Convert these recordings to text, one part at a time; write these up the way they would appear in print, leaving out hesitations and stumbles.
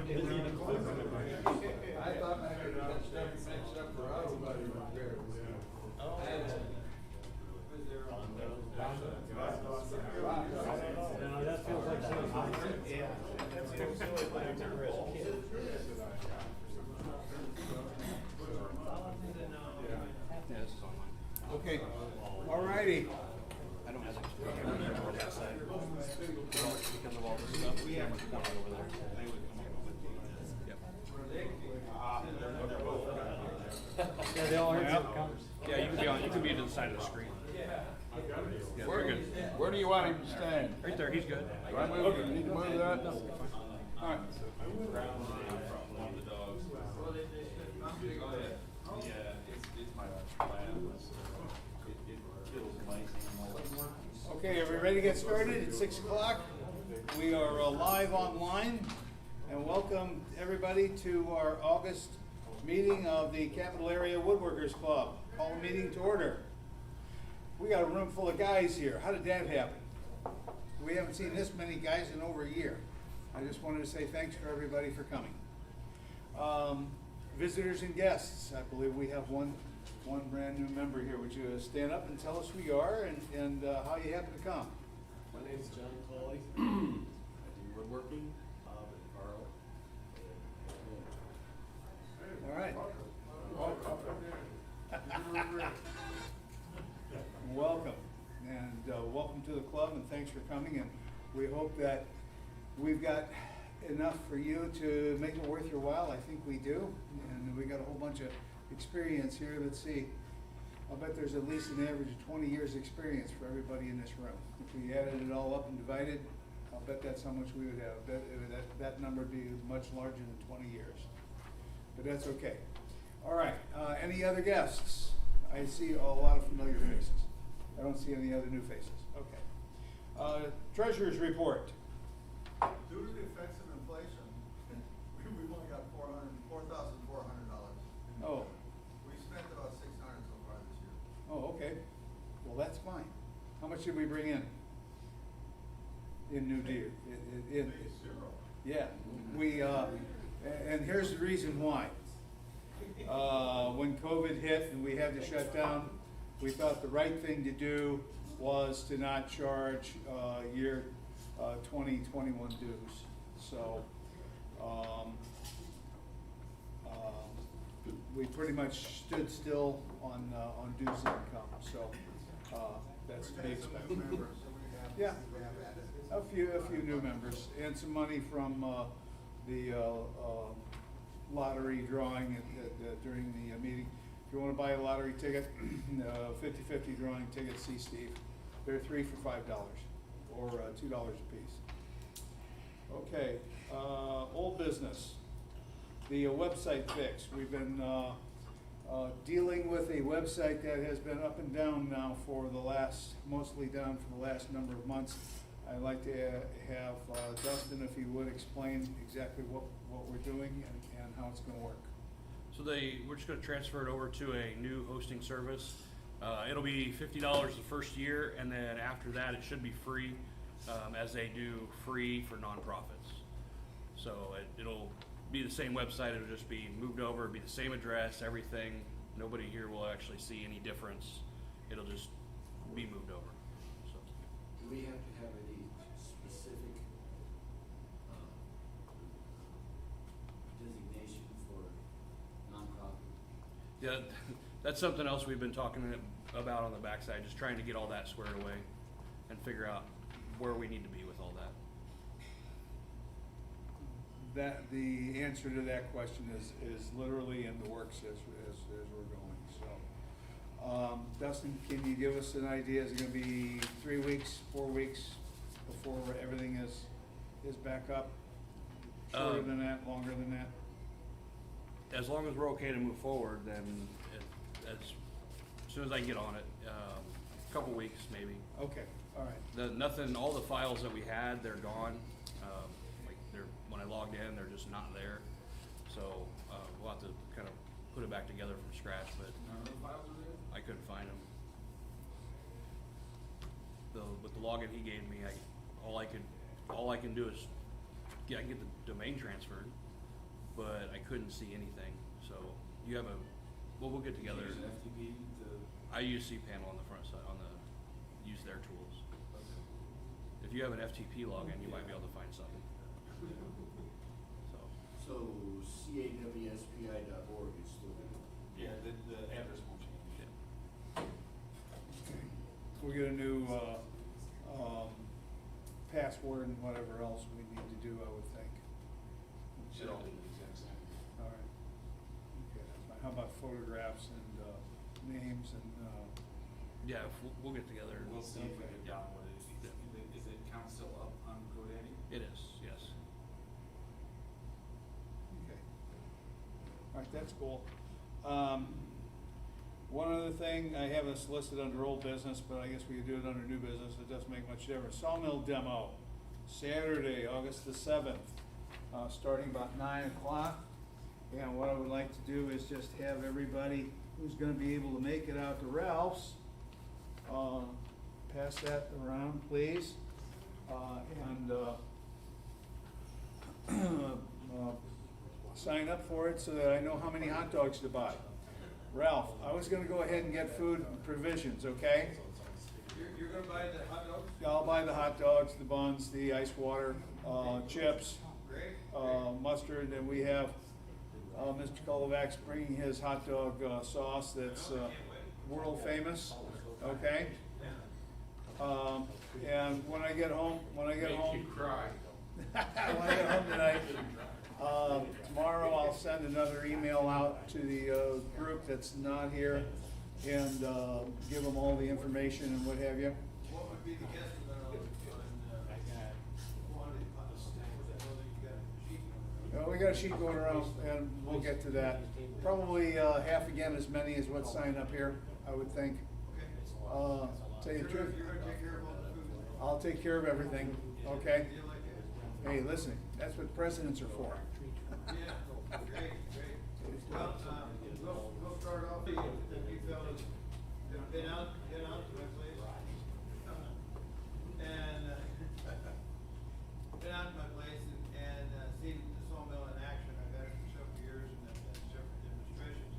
I thought maybe that stuff mixed up for everybody repairs. No, that feels like something. Yeah, that feels silly like a terrorist kid. Yeah, this is online. Okay, all righty. I don't have that camera outside because of all this stuff. The camera's pointing over there. Yep. Yeah, they all heard some comments. Yeah, you can be on. You can be to the side of the screen. Yeah, we're good. Where do you want him to stand? Right there. He's good. Do I move? You need to move that? All right. Okay, are we ready to get started? It's 6 o'clock. We are live online, and welcome everybody to our August meeting of the Capital Area Woodworkers Club. Call the meeting to order. We got a room full of guys here. How did that happen? We haven't seen this many guys in over a year. I just wanted to say thanks to everybody for coming. Visitors and guests, I believe we have one brand new member here. Would you stand up and tell us who you are and how you happen to come? My name is John Colley. I do woodworking, Bob and Carl. All right. Welcome, and welcome to the club, and thanks for coming. And we hope that we've got enough for you to make it worth your while. I think we do, and we got a whole bunch of experience here. Let's see. I'll bet there's at least an average of 20 years experience for everybody in this room. If we added it all up and divided, I'll bet that's how much we would have. That number would be much larger than 20 years. But that's okay. All right, any other guests? I see a lot of familiar faces. I don't see any other new faces. Okay. Treasurer's report. Due to the effects of inflation, we've only got $4,400. Oh. We spent about $600 so far this year. Oh, okay. Well, that's fine. How much did we bring in new deer? Maybe zero. Yeah, we, and here's the reason why. When COVID hit and we had to shut down, we thought the right thing to do was to not charge year 2021 dues. So we pretty much stood still on dues income. So that's to be expected. Yeah, a few new members, and some money from the lottery drawing during the meeting. If you want to buy a lottery ticket, 50-50 drawing ticket, see Steve. They're 3 for $5 or $2 a piece. Okay, old business. The website fix. We've been dealing with a website that has been up and down now for the last, mostly down for the last number of months. I'd like to have Dustin, if he would, explain exactly what we're doing and how it's going to work. So we're just going to transfer it over to a new hosting service. It'll be $50 the first year, and then after that it should be free, as they do free for nonprofits. So it'll be the same website. It'll just be moved over. It'll be the same address, everything. Nobody here will actually see any difference. It'll just be moved over. So. Do we have to have any specific designation for nonprofit? Yeah, that's something else we've been talking about on the backside, just trying to get all that squared away and figure out where we need to be with all that. The answer to that question is literally in the works as we're going. So, Dustin, can you give us an idea? Is it going to be 3 weeks, 4 weeks before everything is back up? Shorter than that, longer than that? As long as we're okay to move forward, then as soon as I can get on it, a couple weeks maybe. Okay, all right. All the files that we had, they're gone. When I logged in, they're just not there. So we'll have to kind of put it back together from scratch. But I couldn't find them. With the login he gave me, all I can do is I can get the domain transferred. but I couldn't see anything. So you have we'll get together. Use an FTP to, I use cPanel on the front side, use their tools. If you have an FTP login, you might be able to find something. So, So cawspi.org is still good. yeah, the address won't change. yeah. We'll get a new, password and whatever else we need to do, I would think. Should all be the exact same. All right. Okay, that's fine. How about photographs and, names and, Yeah, we'll get together. We'll see if we can Yeah. download it. Is the account still up on GoDaddy? It is, yes. okay. All right, that's cool. One other thing, I have this listed under old business, but I guess we could do it under new business, it doesn't make much difference. Sawmill demo, Saturday, August the 7th, starting about 9 o'clock. And what I would like to do is just have everybody who's gonna be able to make it out to Ralph's, pass that around, please. Sign up for it so that I know how many hot dogs to buy. Ralph, I was gonna go ahead and get food provisions, okay? You're gonna buy the hot dogs? I'll buy the hot dogs, the buns, the ice water, chips, Great. mustard, and we have, Mr. Kolovac's bringing his hot dog, sauce that's, world famous, okay? And when I get home, when I get home tonight, tomorrow I'll send another email out to the, group that's not here and, give them all the information and what have you. What would be the guesstimate on quantity? We got a sheet going around, and we'll get to that. Probably, half again as many as what's signed up here, I would think. Okay. Tell you the truth, You're gonna take care of all the food? I'll take care of everything, okay? Deal like that? Hey, listen, that's what presidents are for. Yeah, great. Well, we'll start off, if you fellas have been out to my place. And, been out to my place and seen the sawmill in action. I've had it for several years and I've done several demonstrations.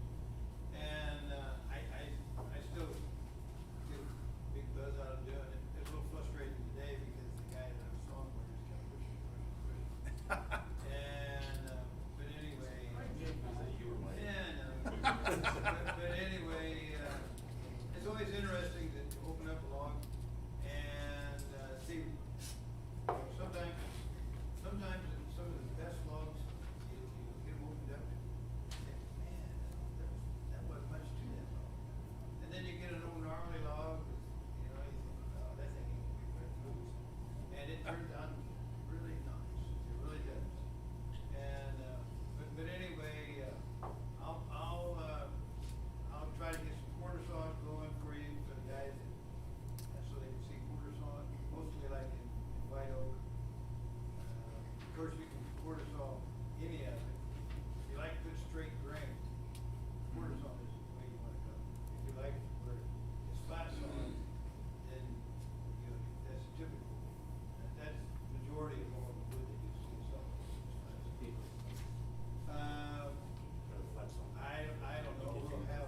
And, I still get a big buzz out of doing it. It's a little frustrating today because the guy that I was sawing for just kept pushing. And, but anyway. Yeah, no. But anyway, it's always interesting to open up a log and, see, sometimes in some of the best logs, you get them opened up and you think, man, that wasn't much to that log. And then you get an old gnarly log, you know, you think, oh, that thing ain't gonna be very good. And it turns out really nice, it really does. And, but anyway, I'll try to get some quarter saws going for you, for the guys that, so they can see quarter saw, mostly like in white oak. Of course, you can quarter saw any of it. If you like good straight grain, quarter saw is the way you wanna go. If you like it where it's flat saw, then, you know, that's typical. That's majority of all the wood that you see saw. I don't know, we'll have,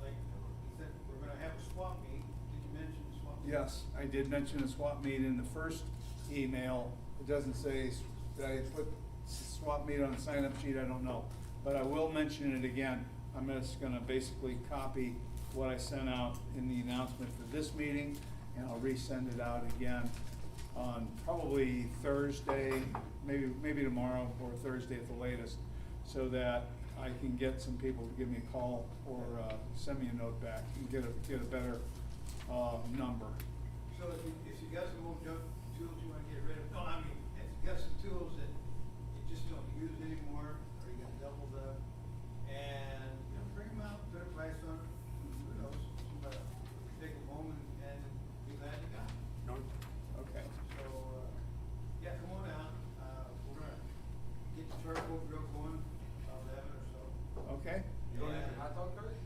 like, he said, we're gonna have a swap meet. Did you mention swap meet? Yes, I did mention a swap meet in the first email. It doesn't say, did I put swap meet on the sign-up sheet? I don't know. But I will mention it again. I'm just gonna basically copy what I sent out in the announcement for this meeting, and I'll resend it out again on probably Thursday, maybe tomorrow or Thursday at the latest, so that I can get some people to give me a call or, send me a note back and get a better, number. So if you got some old junk tools you wanna get rid of, no, I mean, if you got some tools that you just don't use anymore, or you got doubled up, and, you know, bring them out, put a price on it, who knows, somebody will take them home and be glad you got them. Okay. So, yeah, come on out, we're gonna get the charcoal grill going, about 11 or so. Okay? You don't have your hot dog cart?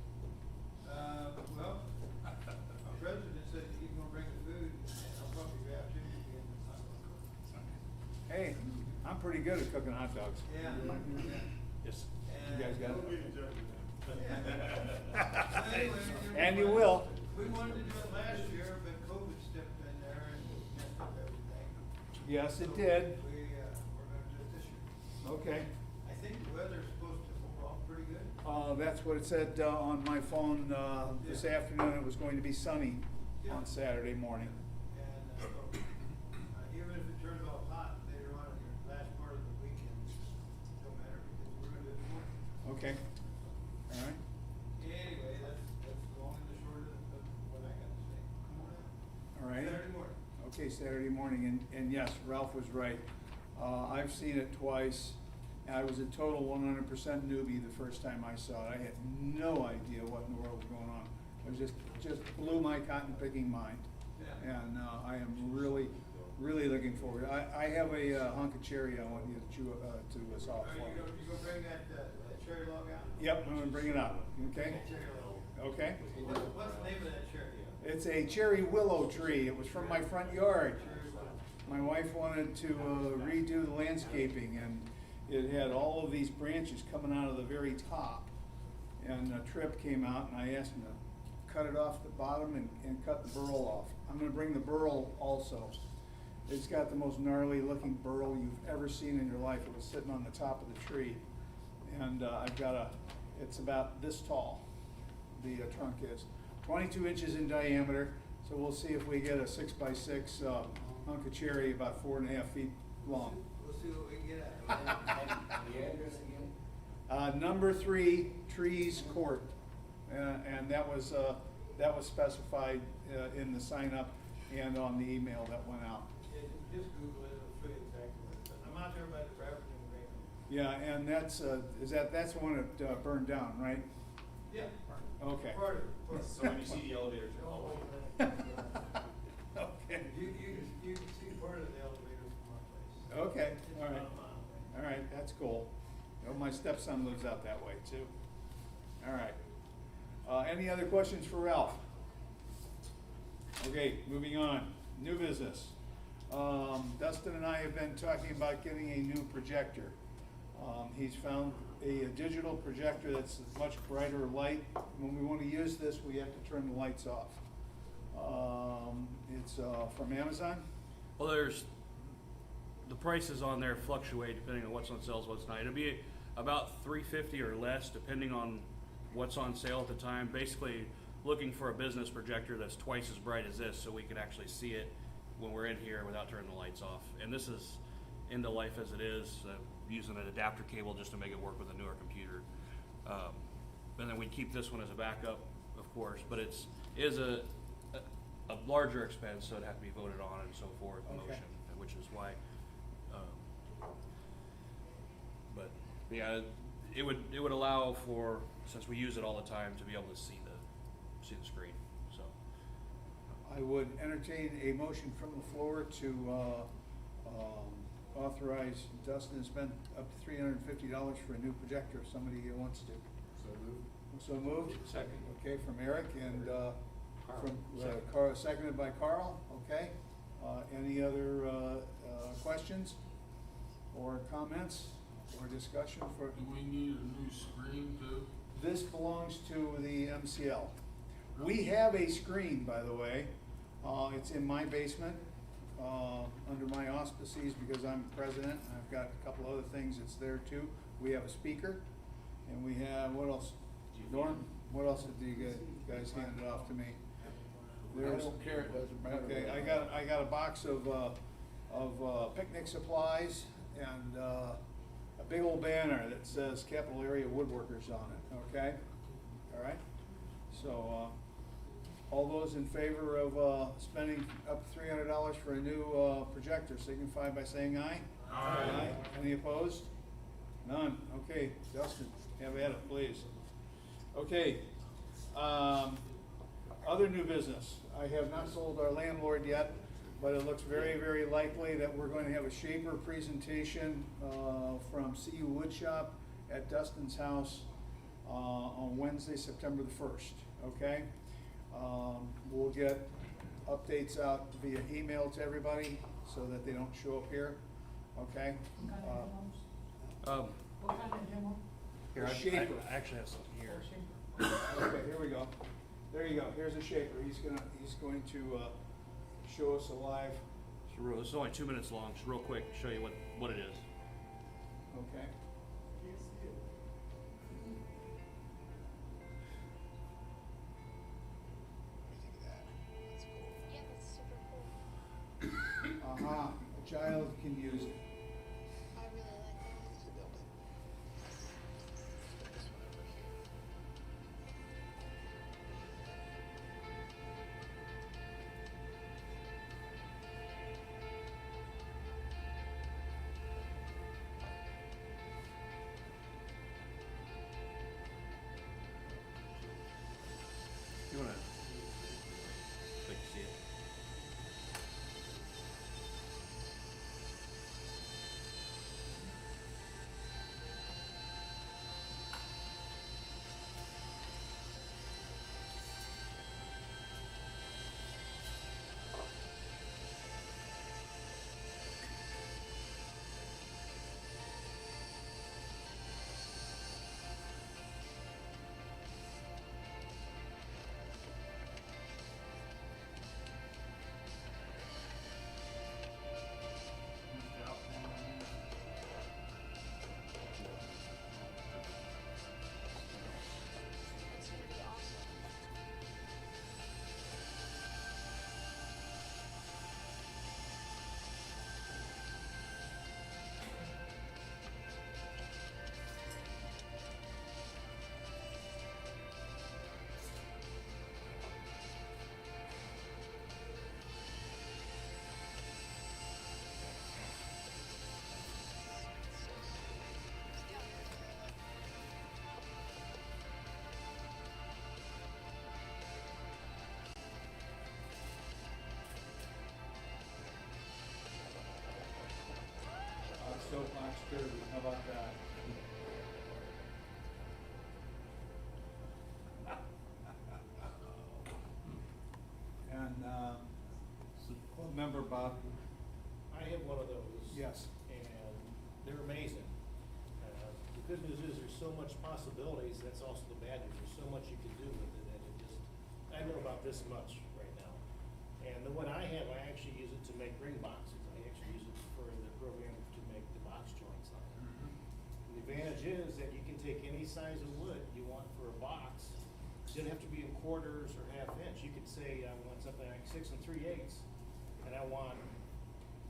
Well, our president said he's gonna bring the food, and I'll probably grab chicken again. Hey, I'm pretty good at cooking hot dogs. Yeah. Yes. You guys got it? Yeah. So anyway, And you will. We wanted to do it last year, but COVID stepped in there and messed up everything. Yes, it So did. we're gonna do it this year. Okay. I think the weather's supposed to hold off pretty good. That's what it said on my phone this Yeah. afternoon. It was going to be sunny Yeah. on Saturday morning. And even if it turns off hot later on in the last part of the weekend, don't matter because we're gonna do it tomorrow. Okay. All right. Anyway, that's the long and the short of what I got to say. Come on out. All right. Saturday morning. Okay, Saturday morning, and yes, Ralph was right. I've seen it twice. I was a total 100% newbie the first time I saw it. I had no idea what in the world was going on. It was just blew my cotton picking mind. Yeah. And I am really looking forward. I have a hunk of cherry I want you to chew to us off Are you for. gonna bring that cherry log out? Yep, I'm gonna bring it up, okay? Cherry log. Okay? What's the name of that cherry? It's a cherry willow tree. It was from my front yard. Cherry log. My wife wanted to redo the landscaping, and it had all of these branches coming out of the very top. And a trip came out, and I asked him to cut it off the bottom and cut the burl off. I'm gonna bring the burl also. It's got the most gnarly looking burl you've ever seen in your life. It was sitting on the top of the tree. And I've got it's about this tall, the trunk is. 22 inches in diameter, so we'll see if we get a 6x6 hunk of cherry about 4.5 feet long. We'll see what we can get at. The address again? Number 3, Trees Court, and that was specified in the sign up and on the email that went out. Yeah, just Google it, it'll show you exactly what it is. I'm out there by the Bremerton Green. Yeah, and that's that's the one that burned down, right? Yeah. Okay. Part of it. So when you see the elevators, you're all Okay. You can see part of the elevator from our place. Okay, It's all right. about a mile away. All right, that's cool. You know, my stepson lives out that way too. All right. Any other questions for Ralph? Okay, moving on. New business. Dustin and I have been talking about getting a new projector. He's found a digital projector that's much brighter light. When we want to use this, we have to turn the lights off. It's from Amazon. Well, the prices on there fluctuate depending on what's on sale, what's not. It'll be about $350 or less depending on what's on sale at the time. Basically, looking for a business projector that's twice as bright as this, so we can actually see it when we're in here without turning the lights off. And this is end of life as it is, using an adapter cable just to make it work with a newer computer. And then we keep this one as a backup, of course, but it is a larger expense, so it'd have to be voted on and so forth, Okay. motion, which is why. But yeah, it would allow for, since we use it all the time, to be able to see the screen. So I would entertain a motion from the floor to authorize Dustin to spend up to $350 for a new projector if somebody wants to. So moved. So moved? Second. Okay, from Eric and from Second. seconded by Carl, okay? Any other questions or comments or discussion for? Do we need a new screen too? This belongs to the MCL. We have a screen, by the way. It's in my basement, under my auspices because I'm president. I've got a couple other things that's there too. We have a speaker, and we have, what else? Norm, what else did you guys handed off to me? I don't care, it doesn't matter. Okay, I got a box of picnic supplies and a big old banner that says Capital Area Woodworkers on it, okay? All right? So, all those in favor of spending up to $300 for a new projector signify by saying aye. Aye. Any opposed? None. Okay, Dustin, have at it, please. Okay. Other new business. I have not sold our landlord yet, but it looks very, very likely that we're going to have a shaper presentation from CU Woodshop at Dustin's house on Wednesday, September the 1st, okay? We'll get updates out via email to everybody so that they don't show up here. okay? What kind of demo? Here, A I shaper. actually have something here. Okay, here we go. There you go, here's a shaper. He's going to show us a live, This is only 2 minutes long, just real quick, show you what it is. okay? Yeah, that's super cool. A child can use it. I really like that. You wanna click to see it? It's gonna be awesome. Soapbox derby, how about that? And, well, member Bob, I have one of those. yes, And they're amazing. The good news is there's so much possibilities, that's also the bad news, there's so much you can do with it, and it just, I know about this much right now. And the one I have, I actually use it to make ring boxes, I actually use it for the program to make the box joints on it. And the advantage is that you can take any size of wood you want for a box, it doesn't have to be in quarters or half inch, you could say, I want something like 6 3/8, and I want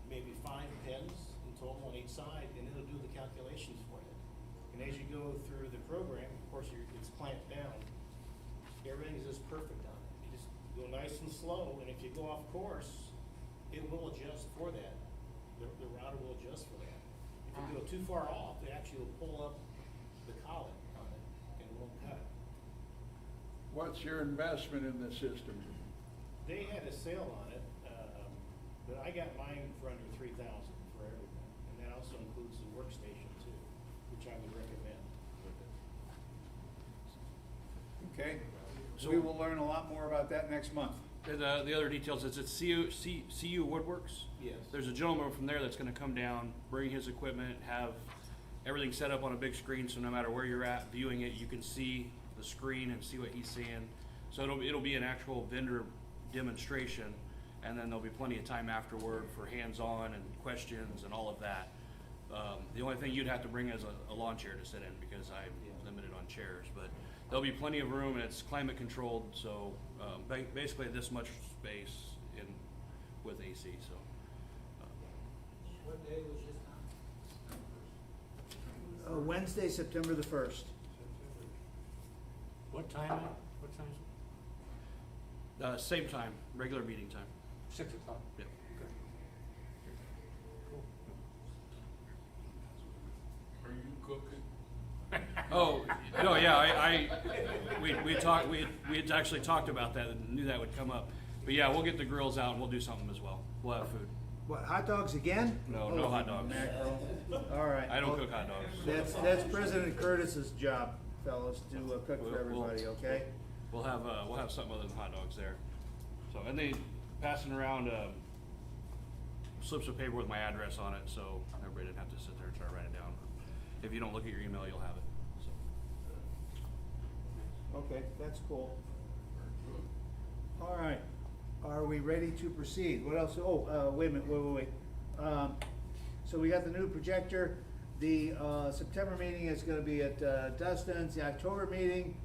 maybe 5 pins in total on each side, and it'll do the calculations for you. And as you go through the program, of course, it's clamped down, everything's just perfect on it. You just go nice and slow, and if you go off course, it will adjust for that. The router will adjust for that. If you go too far off, it actually will pull up the collet on it, and it won't cut it. What's your investment in the system? They had a sale on it, but I got mine for under $3,000 for everything, and that also includes the workstation too, which I would recommend. okay? So- We will learn a lot more about that next month. The other details is it's CU Woodworks. Yes. There's a gentleman from there that's gonna come down, bring his equipment, have everything set up on a big screen, so no matter where you're at viewing it, you can see the screen and see what he's seeing. So it'll be an actual vendor demonstration, and then there'll be plenty of time afterward for hands-on and questions and all of that. The only thing you'd have to bring is a lawn chair to sit in, because I'm limited on chairs, but there'll be plenty of room, and it's climate controlled, so, basically this much space with AC, so. What day was this on? Wednesday, September the 1st. What time? What time? Same time, regular meeting time. 6 o'clock. Yep. Are you cooking? Oh, no, yeah, we had actually talked about that and knew that would come up. But yeah, we'll get the grills out and we'll do something as well. We'll have food. What, hot dogs again? No, no hot dogs. Mackerel. All right. I don't Well, cook hot dogs. That's President Curtis's job, fellas, to cook for everybody, okay? We'll have something other than hot dogs there. So, and they passing around, slips of paper with my address on it, so everybody didn't have to sit there and try to write it down. If you don't look at your email, you'll have it. So. Okay, that's cool. All right, are we ready to proceed? What else? Oh, wait a minute, wait. So we got the new projector. The September meeting is gonna be at Dustin's. The October meeting,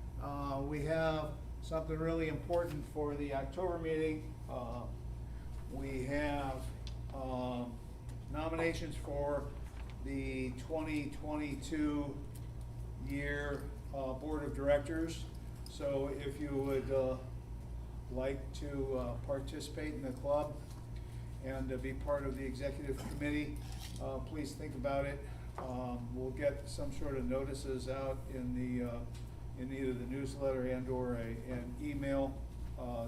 we have something really important for the October meeting. We have nominations for the 2022 year Board of Directors. So if you would like to participate in the club and be part of the executive committee, please think about it. We'll get some sort of notices out in either the newsletter and or an email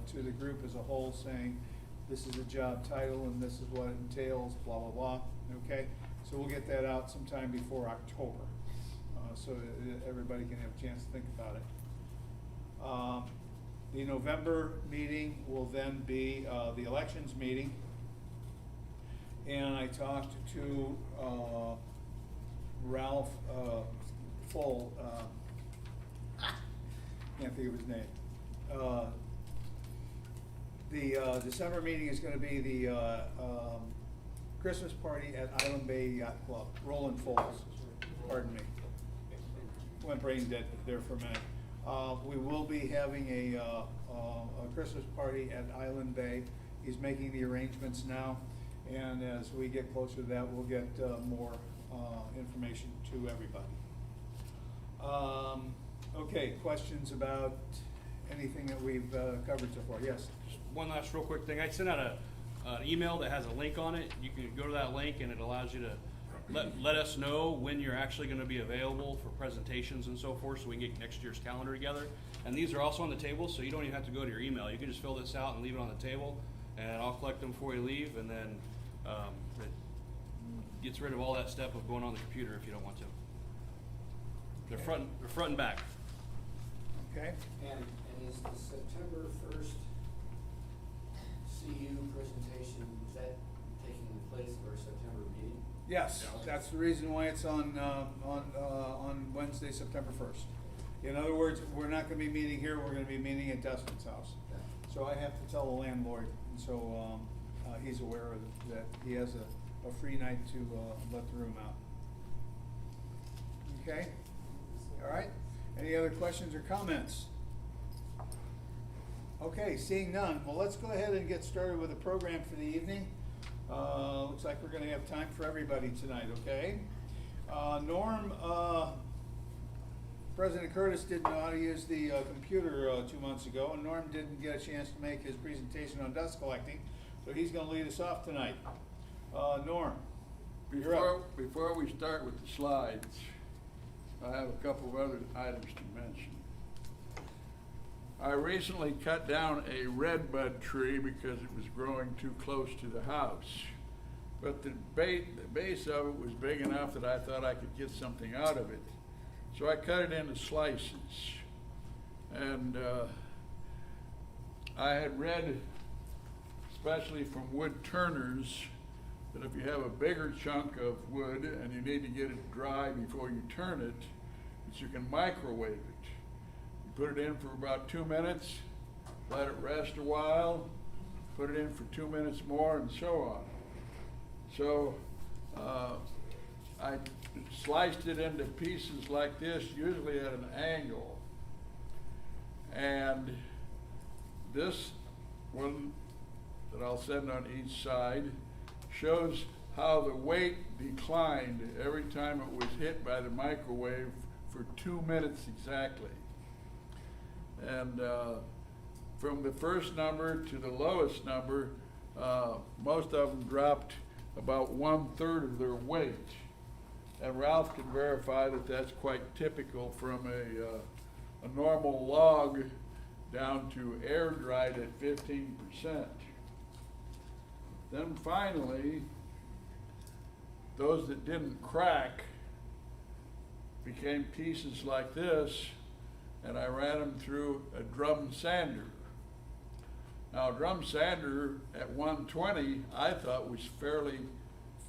to the group as a whole saying this is a job title and this is what it entails, blah, blah, blah, okay? So we'll get that out sometime before October, so that everybody can have a chance to think about it. The November meeting will then be the elections meeting. And I talked to Ralph Full, can't think of his name. The December meeting is gonna be the Christmas party at Island Bay Yacht Club, Rolling Falls, pardon me. Went brain dead there for a minute. We will be having a Christmas party at Island Bay. He's making the arrangements now, and as we get closer to that, we'll get more information to everybody. Okay, questions about anything that we've covered so far? Yes? Just one last real quick thing. I sent out an email that has a link on it. You can go to that link and it allows you to let us know when you're actually going to be available for presentations and so forth, so we can get next year's calendar together. And these are also on the table, so you don't even have to go to your email. You can just fill this out and leave it on the table, and I'll collect them before you leave, and then it gets rid of all that step of going on the computer if you don't want to. They're front and back. Okay. And is the September 1st CU presentation, is that taking the place of our September meeting? Yes, that's the reason why it's on Wednesday, September 1st. In other words, we're not gonna be meeting here, we're gonna be meeting at Dustin's house. So I have to tell the landlord, and so he's aware of that he has a free night to let the room out. Okay? All right? Any other questions or comments? Okay, seeing none, well, let's go ahead and get started with the program for the evening. Looks like we're gonna have time for everybody tonight, okay? Norm, President Curtis didn't know how to use the computer 2 months ago, and Norm didn't get a chance to make his presentation on dust collecting, so he's gonna lead us off tonight. Norm, you're up. Before we start with the slides, I have a couple of other items to mention. I recently cut down a redbud tree because it was growing too close to the house. But the base of it was big enough that I thought I could get something out of it. So I cut it into slices. And I had read, especially from wood turners, that if you have a bigger chunk of wood and you need to get it dry before you turn it, that you can microwave it. You put it in for about 2 minutes, let it rest a while, put it in for 2 minutes more, and so on. So I sliced it into pieces like this, usually at an angle. And this one that I'll send on each side shows how the weight declined every time it was hit by the microwave for 2 minutes exactly. And from the first number to the lowest number, most of them dropped about 1/3 of their weight. And Ralph can verify that that's quite typical from a normal log down to air dried at 15%. Then finally, those that didn't crack became pieces like this, and I ran them through a drum sander. Now, drum sander at 120, I thought was fairly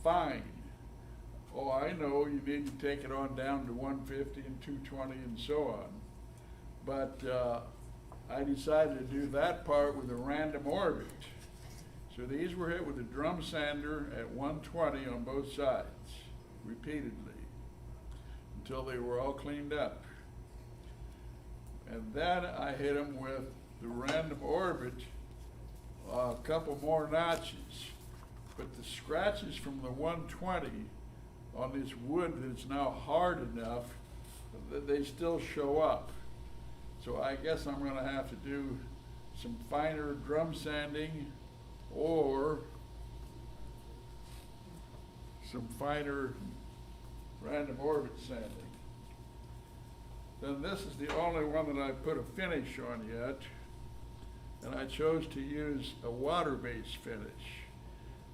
fine. Oh, I know you need to take it on down to 150 and 220 and so on. But I decided to do that part with a random orbit. So these were hit with a drum sander at 120 on both sides, repeatedly, until they were all cleaned up. And then I hit them with the random orbit a couple more notches. But the scratches from the 120 on this wood that's now hard enough that they still show up. So I guess I'm gonna have to do some finer drum sanding or some finer random orbit sanding. Then this is the only one that I put a finish on yet, and I chose to use a water-based finish.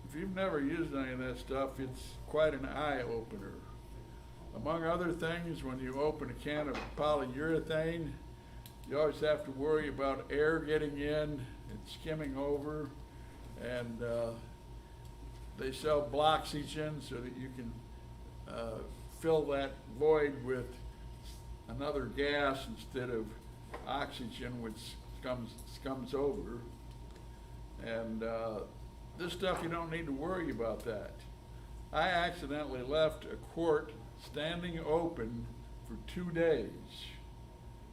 If you've never used any of that stuff, it's quite an eye-opener. Among other things, when you open a can of polyurethane, you always have to worry about air getting in and skimming over, and they sell Bloxygen so that you can fill that void with another gas instead of oxygen, which comes over. And this stuff, you don't need to worry about that. I accidentally left a quart standing open for 2 days.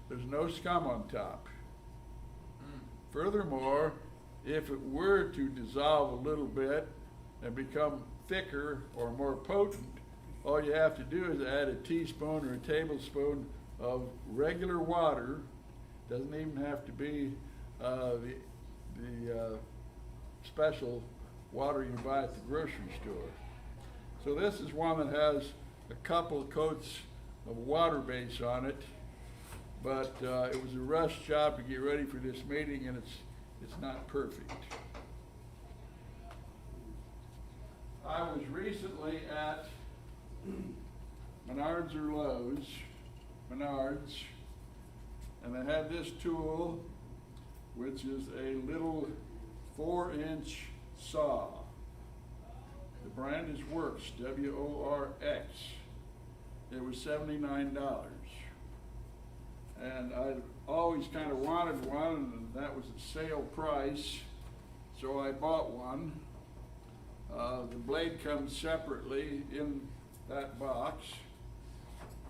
There's no scum on top. Furthermore, if it were to dissolve a little bit and become thicker or more potent, all you have to do is add a teaspoon or a tablespoon of regular water. Doesn't even have to be the special water you buy at the grocery store. So this is one that has a couple of coats of water base on it, but it was a rush job to get ready for this meeting, and it's not perfect. I was recently at Menards or Lowe's, Menards, and they had this tool, which is a little 4-inch saw. The brand is Works, W-O-R-X. It was $79. And I always kind of wanted one, and that was a sale price, so I bought one. The blade comes separately in that box,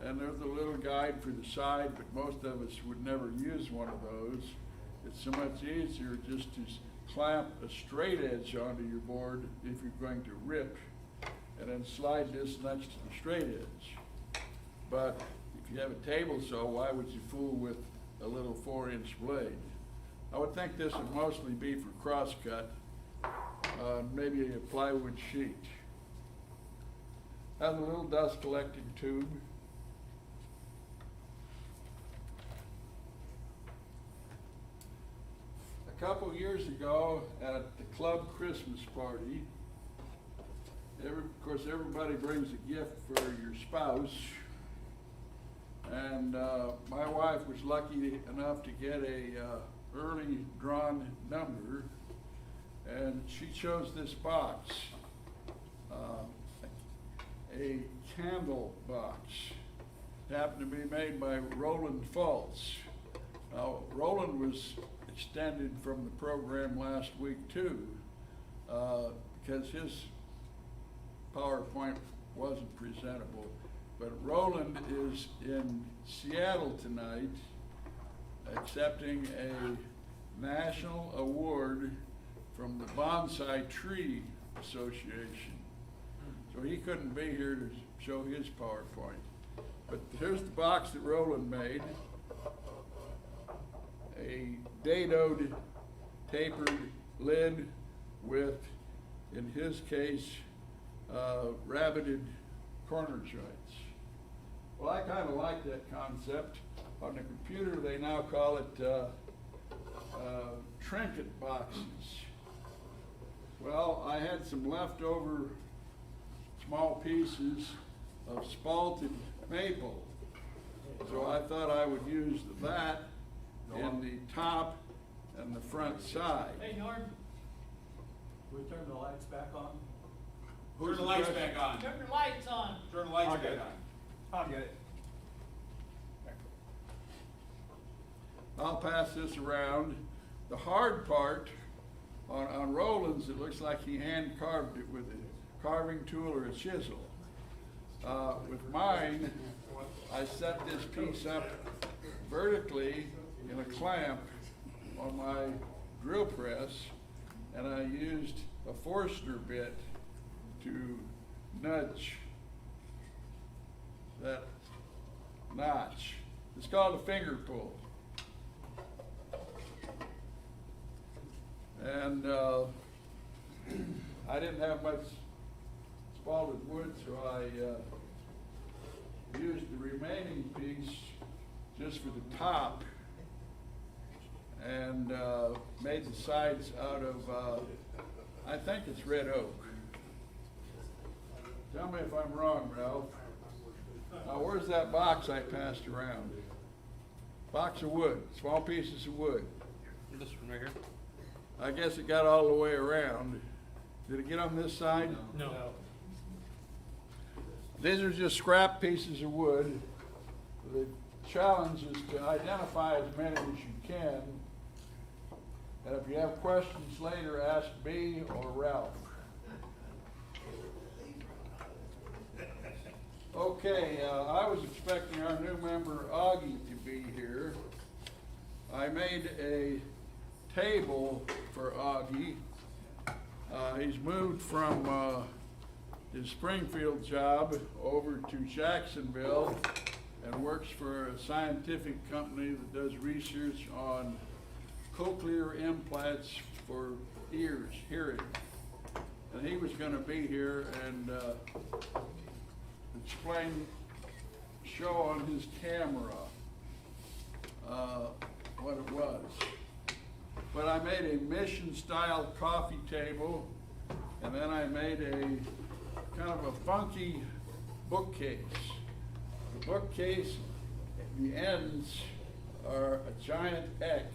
and there's a little guide for the side, but most of us would never use one of those. It's so much easier just to clamp a straight edge onto your board if you're going to rip, and then slide this next to the straight edge. But if you have a table saw, why would you fool with a little 4-inch blade? I would think this would mostly be for crosscut, maybe a plywood sheet. Has a little dust collecting tube. A couple years ago at the club Christmas party, of course everybody brings a gift for your spouse, and my wife was lucky enough to get a early drawn number, and she chose this box, a candle box. It happened to be made by Roland Fultz. Now, Roland was extended from the program last week too, because his PowerPoint wasn't presentable. But Roland is in Seattle tonight accepting a national award from the Bonsai Tree Association. So he couldn't be here to show his PowerPoint. But here's the box that Roland made. A dadoed tapered lid with, in his case, rabbited corner joints. Well, I kind of like that concept. On the computer, they now call it trinket boxes. Well, I had some leftover small pieces of spalted maple, so I thought I would use that in the top and the front side. Hey, Norm, We turn the lights back on? Turn the lights back on. turn your lights on. Turn the lights I'll get back it. on. I'll get it. I'll pass this around. The hard part on Roland's, it looks like he hand carved it with a carving tool or a chisel. With mine, I set this piece up vertically in a clamp on my drill press, and I used a Forstner bit to nudge that notch. It's called a finger pull. And I didn't have much spalted wood, so I used the remaining piece just for the top and made the sides out of, I think it's red oak. Tell me if I'm wrong, Ralph. Where's that box I passed around? Box of wood, small pieces of wood. This one right here. I guess it got all the way around. Did it get on this side? No. These are just scrap pieces of wood. The challenge is to identify as many as you can. And if you have questions later, ask me or Ralph. Okay, I was expecting our new member Augie to be here. I made a table for Augie. He's moved from his Springfield job over to Jacksonville and works for a scientific company that does research on cochlear implants for ears, hearing. And he was going to be here and show on his camera what it was. But I made a mission-style coffee table, and then I made a kind of a funky bookcase. The bookcase, the ends are a giant X,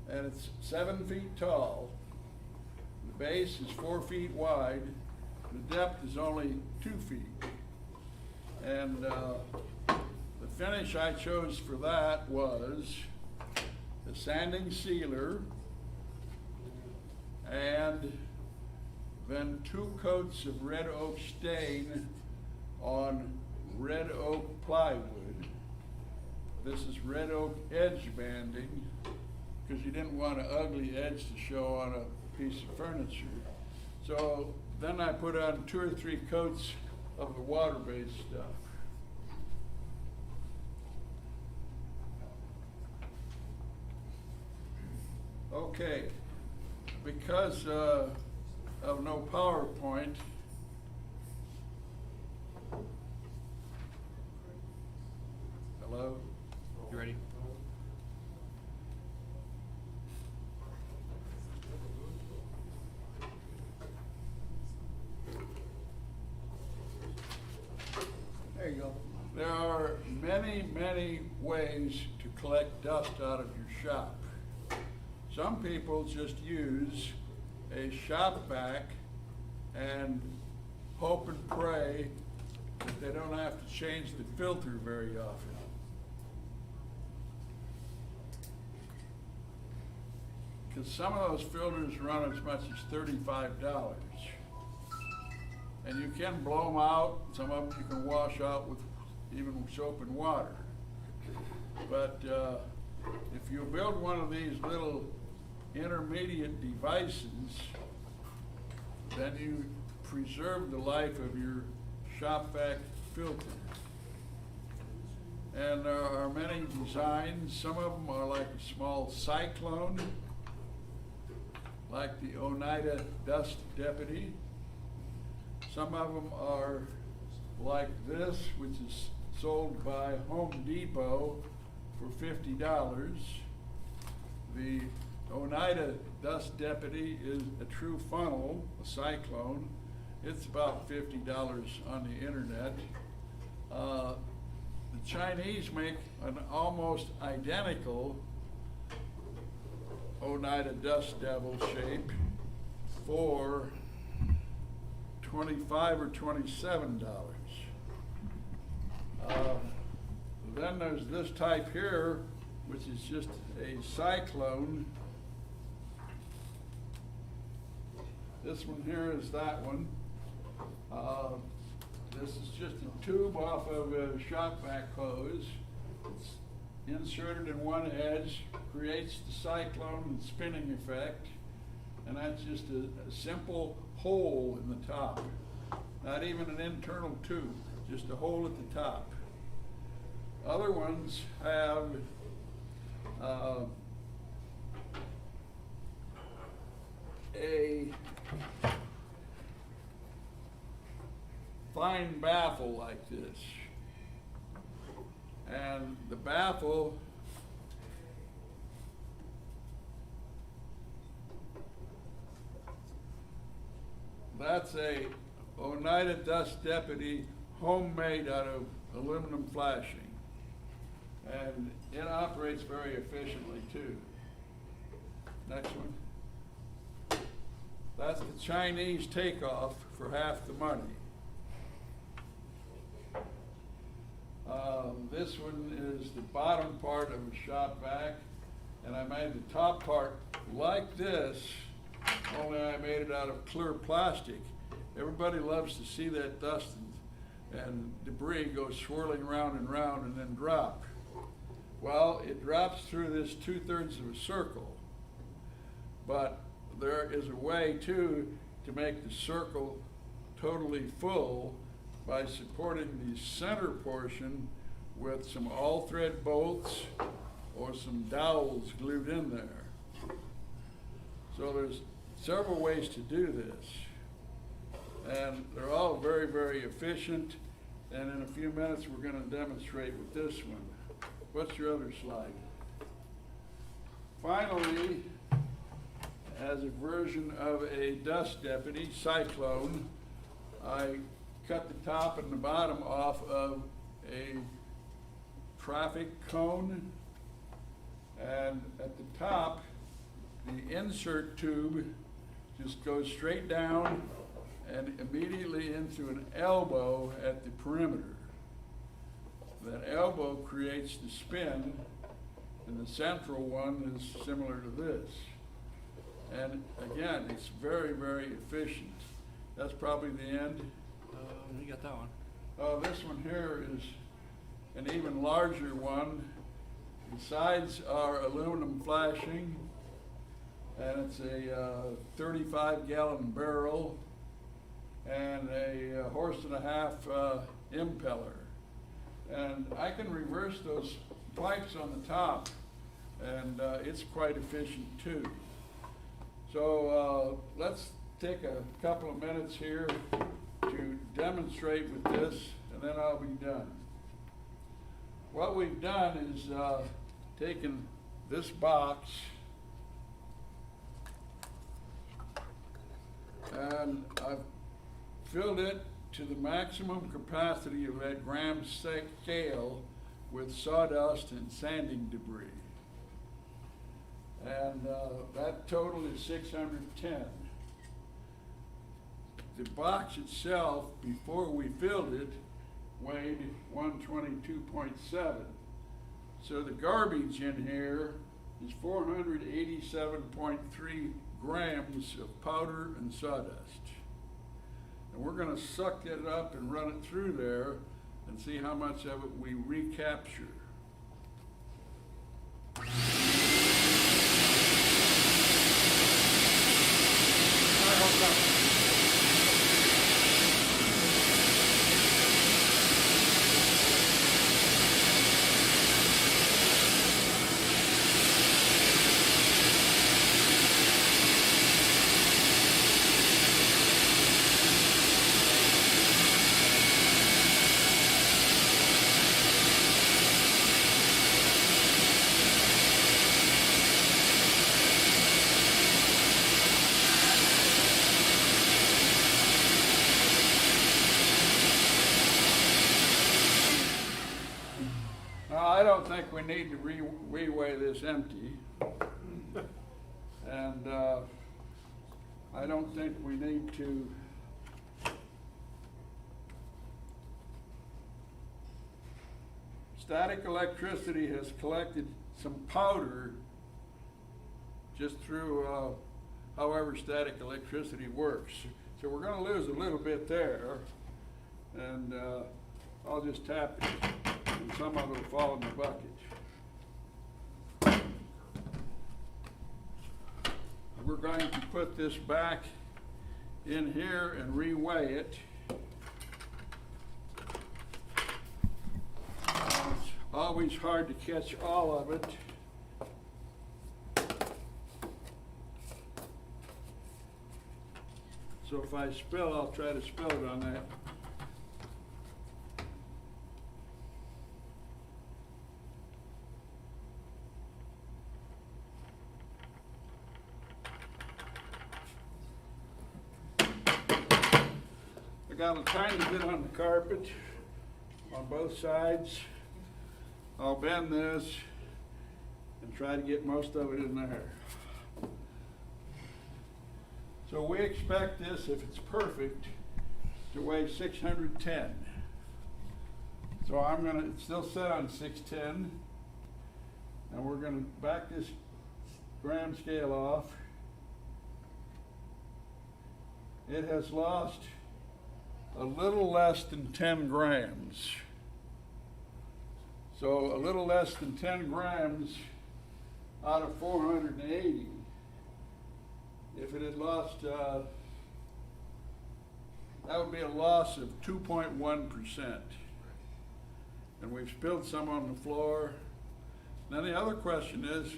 and it's 7 feet tall. The base is 4 feet wide. The depth is only 2 feet. And the finish I chose for that was the sanding sealer and then 2 coats of red oak stain on red oak plywood. This is red oak edge banding because you didn't want an ugly edge to show on a piece of furniture. So then I put on 2 or 3 coats of the water-based stuff. Okay, because of no PowerPoint, hello? You ready? There you go. There are many, many ways to collect dust out of your shop. Some people just use a shop vac and hope and pray that they don't have to change the filter very often. Because some of those filters run as much as $35. And you can blow them out. Some of them you can wash out with even soap and water. But if you build one of these little intermediate devices, then you preserve the life of your shop vac filter. And there are many designs. Some of them are like a small cyclone, like the Oneida Dust Deputy. Some of them are like this, which is sold by Home Depot for $50. The Oneida Dust Deputy is a true funnel, a cyclone. It's about $50 on the internet. The Chinese make an almost identical Oneida Dust Devil shape for $25 or $27. Then there's this type here, which is just a cyclone. This one here is that one. This is just a tube off of a shop vac hose. It's inserted in one edge, creates the cyclone and spinning effect, and that's just a simple hole in the top. Not even an internal tube, just a hole at the top. Other ones have a fine baffle like this. And the baffle that's a Oneida Dust Deputy homemade out of aluminum flashing. And it operates very efficiently too. Next one. That's the Chinese takeoff for half the money. This one is the bottom part of a shop vac, and I made the top part like this, only I made it out of clear plastic. Everybody loves to see that dust and debris go swirling round and round and then drop. Well, it drops through this 2/3 of a circle, but there is a way too to make the circle totally full by supporting the center portion with some all-thread bolts or some dowels glued in there. So there's several ways to do this, and they're all very, very efficient, and in a few minutes we're going to demonstrate with this one. What's your other slide? Finally, as a version of a Dust Deputy Cyclone, I cut the top and the bottom off of a traffic cone, and at the top the insert tube just goes straight down and immediately into an elbow at the perimeter. That elbow creates the spin, and the central one is similar to this. And again, it's very, very efficient. That's probably the end. You got that one. This one here is an even larger one. The sides are aluminum flashing, and it's a 35-gallon barrel and a 1.5-horse impeller. And I can reverse those pipes on the top, and it's quite efficient too. So let's take a couple of minutes here to demonstrate with this, and then I'll be done. What we've done is taken this box and I've filled it to the maximum capacity of that gram scale with sawdust and sanding debris. And that total is 610. The box itself, before we filled it, weighed 122.7. So the garbage in here is 487.3 grams of powder and sawdust. And we're going to suck it up and run it through there and see how much of it we recapture. I don't think we need to reweigh this empty. And I don't think we need to static electricity has collected some powder just through however static electricity works. So we're going to lose a little bit there, and I'll just tap it, and some of it will fall in the bucket. We're going to put this back in here and reweigh it. It's always hard to catch all of it. So if I spill, I'll try to spill it on that. I got a tiny bit on the carpet on both sides. I'll bend this and try to get most of it in there. So we expect this, if it's perfect, to weigh 610. So I'm gonna, it's still set on 610, and we're gonna back this gram scale off. It has lost a little less than 10 grams. So a little less than 10 grams out of 480. If it had lost, that would be a loss of 2.1%. And we've spilled some on the floor. Then the other question is,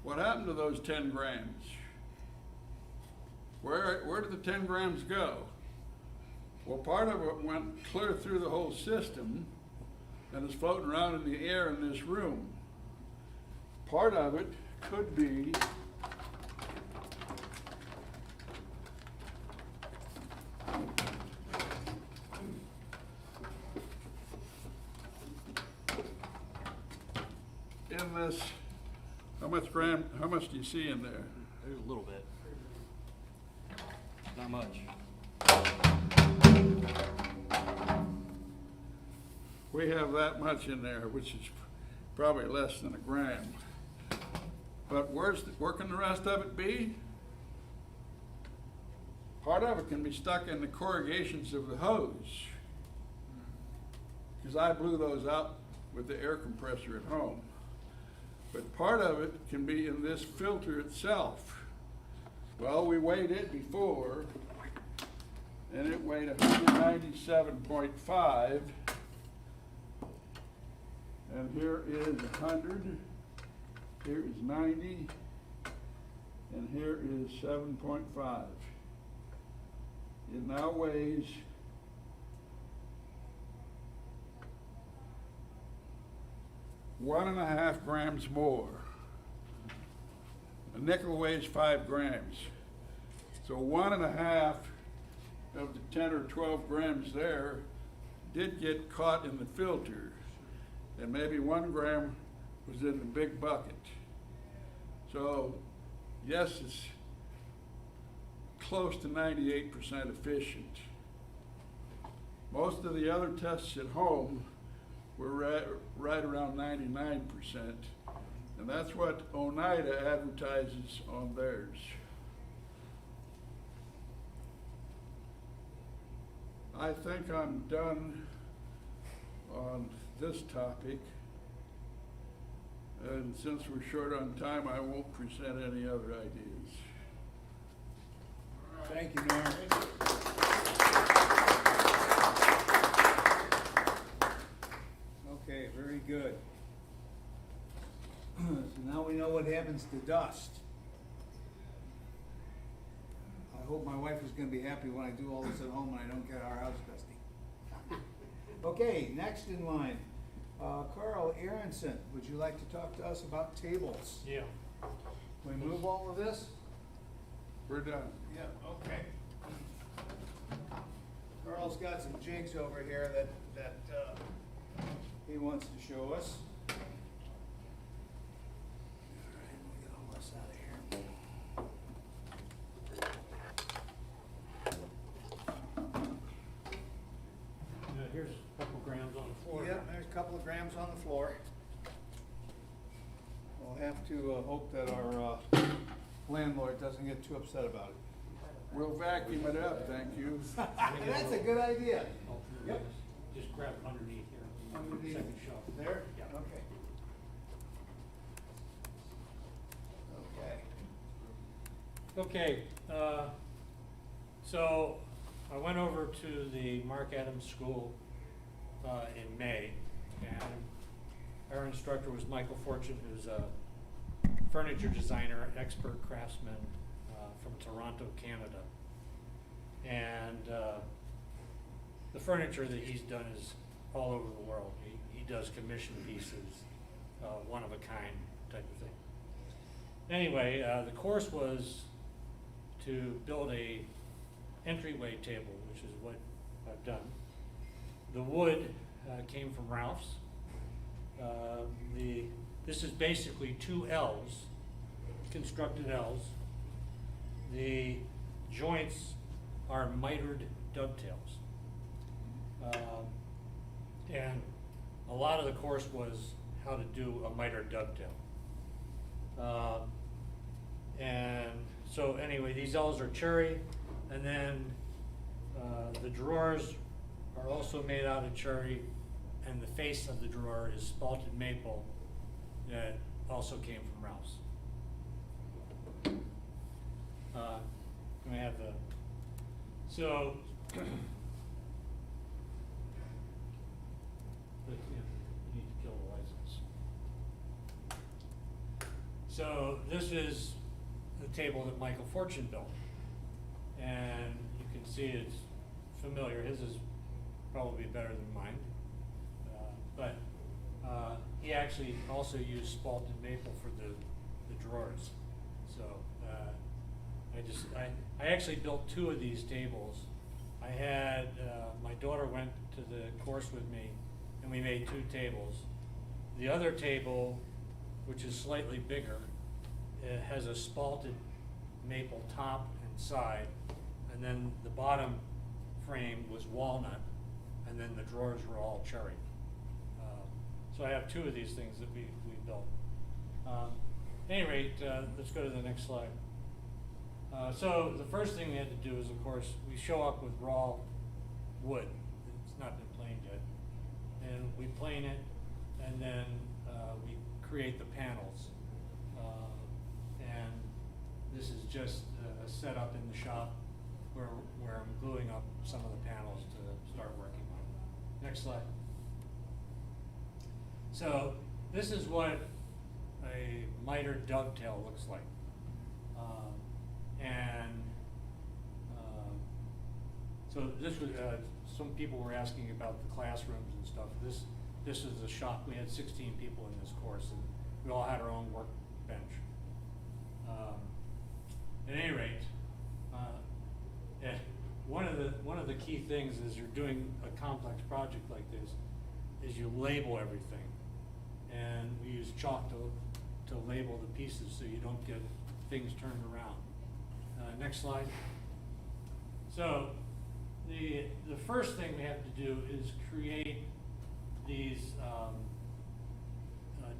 what happened to those 10 grams? Where did the 10 grams go? Well, part of it went clear through the whole system and is floating around in the air in this room. Part of it could be in this. How much do you see in there? There's a little bit. Not much. We have that much in there, which is probably less than a gram. But where can the rest of it be? Part of it can be stuck in the corrugations of the hose, because I blew those out with the air compressor at home. But part of it can be in this filter itself. Well, we weighed it before, and it weighed 197.5. And here is 100, here is 90, and here is 7.5. It now weighs 1.5 grams more. A nickel weighs 5 grams. So 1.5 of the 10 or 12 grams there did get caught in the filter. And maybe 1 gram was in the big bucket. So yes, it's close to 98% efficient. Most of the other tests at home were right around 99%. And that's what Oneida advertises on theirs. I think I'm done on this topic. And since we're short on time, I won't present any other ideas. Thank you, Norm. Okay, very good. So now we know what happens to dust. I hope my wife is gonna be happy when I do all this at home and I don't get our house dusty. Okay, next in line, Carl Aronson, would you like to talk to us about tables? Yeah. Can we move all of this? We're done. Yeah, okay. Carl's got some jigs over here that he wants to show us. All right, we'll get all this out of here. here's a couple grams on the floor. Yep, there's a couple of grams on the floor. We'll have to hope that our landlord doesn't get too upset about it. We'll vacuum it up, thank you. That's a good idea. Yep. Just grab it underneath here. Underneath. Second shelf. There? Yeah. Okay. Okay. Okay, so I went over to the Mark Adams School in May, and our instructor was Michael Fortune, who's a furniture designer, expert craftsman from Toronto, Canada. And the furniture that he's done is all over the world. He does commission pieces, one of a kind type of thing. Anyway, the course was to build a entryway table, which is what I've done. The wood came from Ralph's. This is basically two L's, constructed L's. The joints are mitered dovetails. And a lot of the course was how to do a mitered dovetail. And so anyway, these L's are cherry, and then the drawers are also made out of cherry, and the face of the drawer is spalted maple that also came from Ralph's. Can I have the, so, but, you need to kill the license. So this is the table that Michael Fortune built. And you can see it's familiar. His is probably better than mine. But he actually also used spalted maple for the drawers. So I actually built two of these tables. I had, my daughter went to the course with me, and we made two tables. The other table, which is slightly bigger, it has a spalted maple top and side, and then the bottom frame was walnut, and then the drawers were all cherry. So I have two of these things that we built. At any rate, let's go to the next slide. So the first thing we had to do is, of course, we show up with raw wood. It's not been planed yet. And we plane it, and then we create the panels. And this is just a setup in the shop where I'm gluing up some of the panels to start working on. Next slide. So this is what a mitered dovetail looks like. So this was, some people were asking about the classrooms and stuff. This is a shop. We had 16 people in this course, and we all had our own workbench. At any rate, one of the key things is you're doing a complex project like this, is you label everything, and we use chalk to label the pieces so you don't get things turned around. Next slide. So the first thing we have to do is create these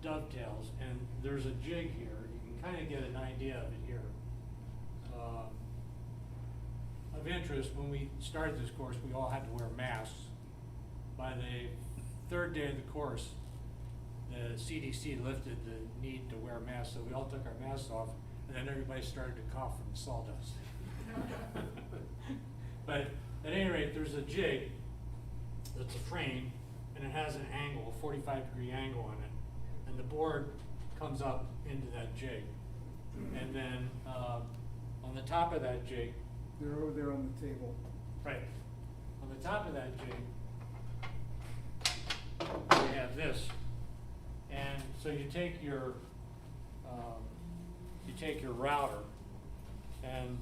dovetails, and there's a jig here. You can kind of get an idea of it here. Of interest, when we started this course, we all had to wear masks. By the third day of the course, the CDC lifted the need to wear masks, so we all took our masks off, and then everybody started to cough from sawdust. But at any rate, there's a jig that's a frame, and it has an angle, a 45-degree angle on it, and the board comes up into that jig. And then on the top of that jig, They're over there on the table. right, on the top of that jig, we have this. And so you take your router and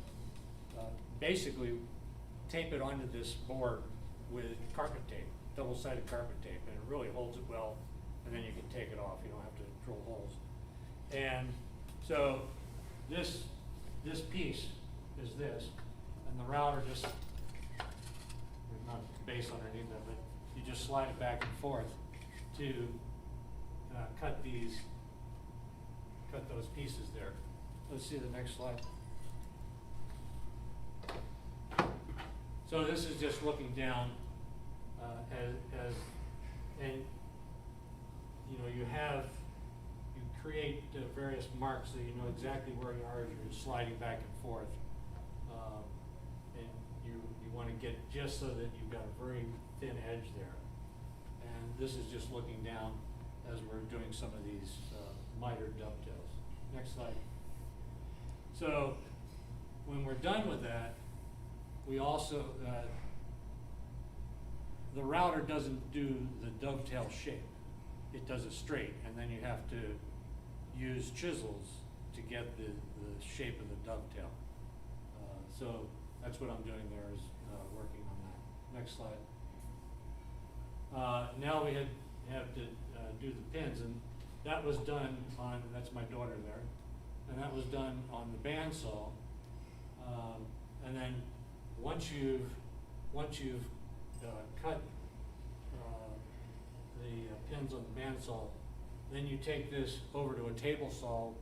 basically tape it onto this board with carpet tape, double-sided carpet tape, and it really holds it well, and then you can take it off. You don't have to drill holes. And so this piece is this, and the router just, there's not base underneath it, but you just slide it back and forth to cut those pieces there. Let's see the next slide. So this is just looking down and you know, you create various marks so you know exactly where you are as you're sliding back and forth. And you want to get just so that you've got a very thin edge there. And this is just looking down as we're doing some of these mitered dovetails. Next slide. So when we're done with that, we also, the router doesn't do the dovetail shape. It does it straight, and then you have to use chisels to get the shape of the dovetail. So that's what I'm doing there, is working on that. Next slide. Now we have to do the pins, and that was done on, that's my daughter there, and that was done on the bandsaw. And then once you've cut the pins on the bandsaw, then you take this over to a table saw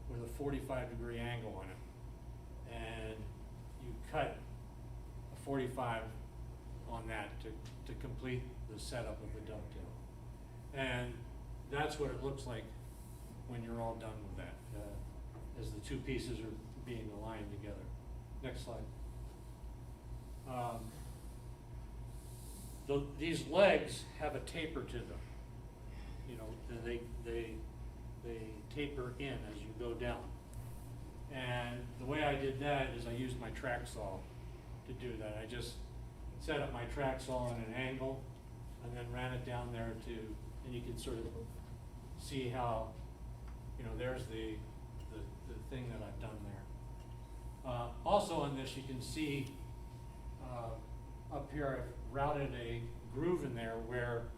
with a 45-degree angle on it, and you cut a 45 on that to complete the setup of the dovetail. And that's what it looks like when you're all done with that, as the two pieces are being aligned together. Next slide. These legs have a taper to them. You know, they taper in as you go down. And the way I did that is I used my track saw to do that. I just set up my track saw on an angle and then ran it down there and you can sort of see how, you know, there's the thing that I've done there. Also on this, you can see up here I've routed a groove in there where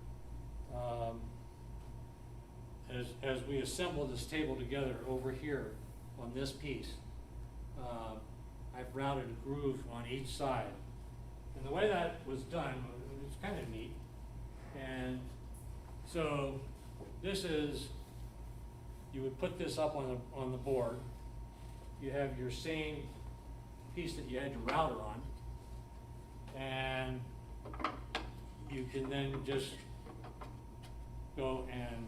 as we assemble this table together over here on this piece, I've routed a groove on each side. And the way that was done, it's kind of neat. And so this is, you would put this up on the board. You have your same piece that you had your router on, and you can then just go and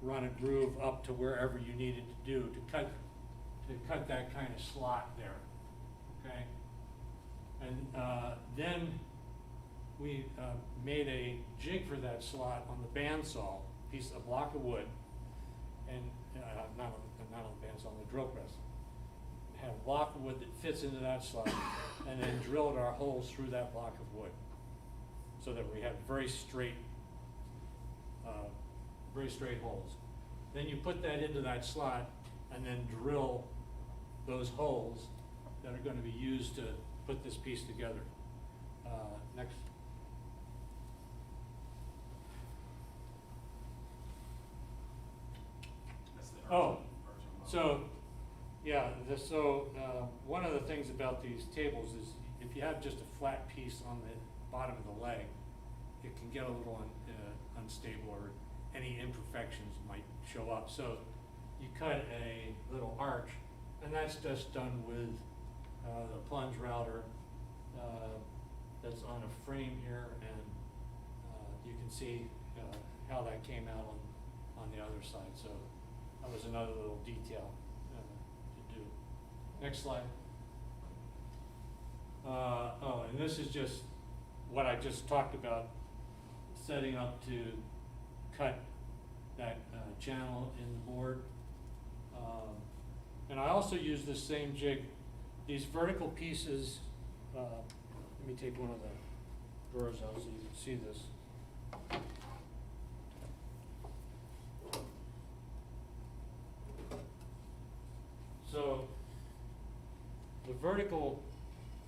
run a groove up to wherever you needed to do to cut that kind of slot there, okay? And then we made a jig for that slot on the bandsaw, a block of wood, and not on the bandsaw, on the drill press. Had a block of wood that fits into that slot, and then drilled our holes through that block of wood, so that we have very straight holes. Then you put that into that slot, and then drill those holes that are going to be used to put this piece together. Next. So, yeah, one of the things about these tables is if you have just a flat piece on the bottom of the leg, it can get a little unstable, or any imperfections might show up. So you cut a little arch, and that's just done with the plunge router that's on a frame here, and you can see how that came out on the other side. So that was another little detail to do. Next slide. And this is just what I just talked about, setting up to cut that channel in the board. And I also use this same jig, these vertical pieces. Let me take one of the drawers out so you can see this. So the vertical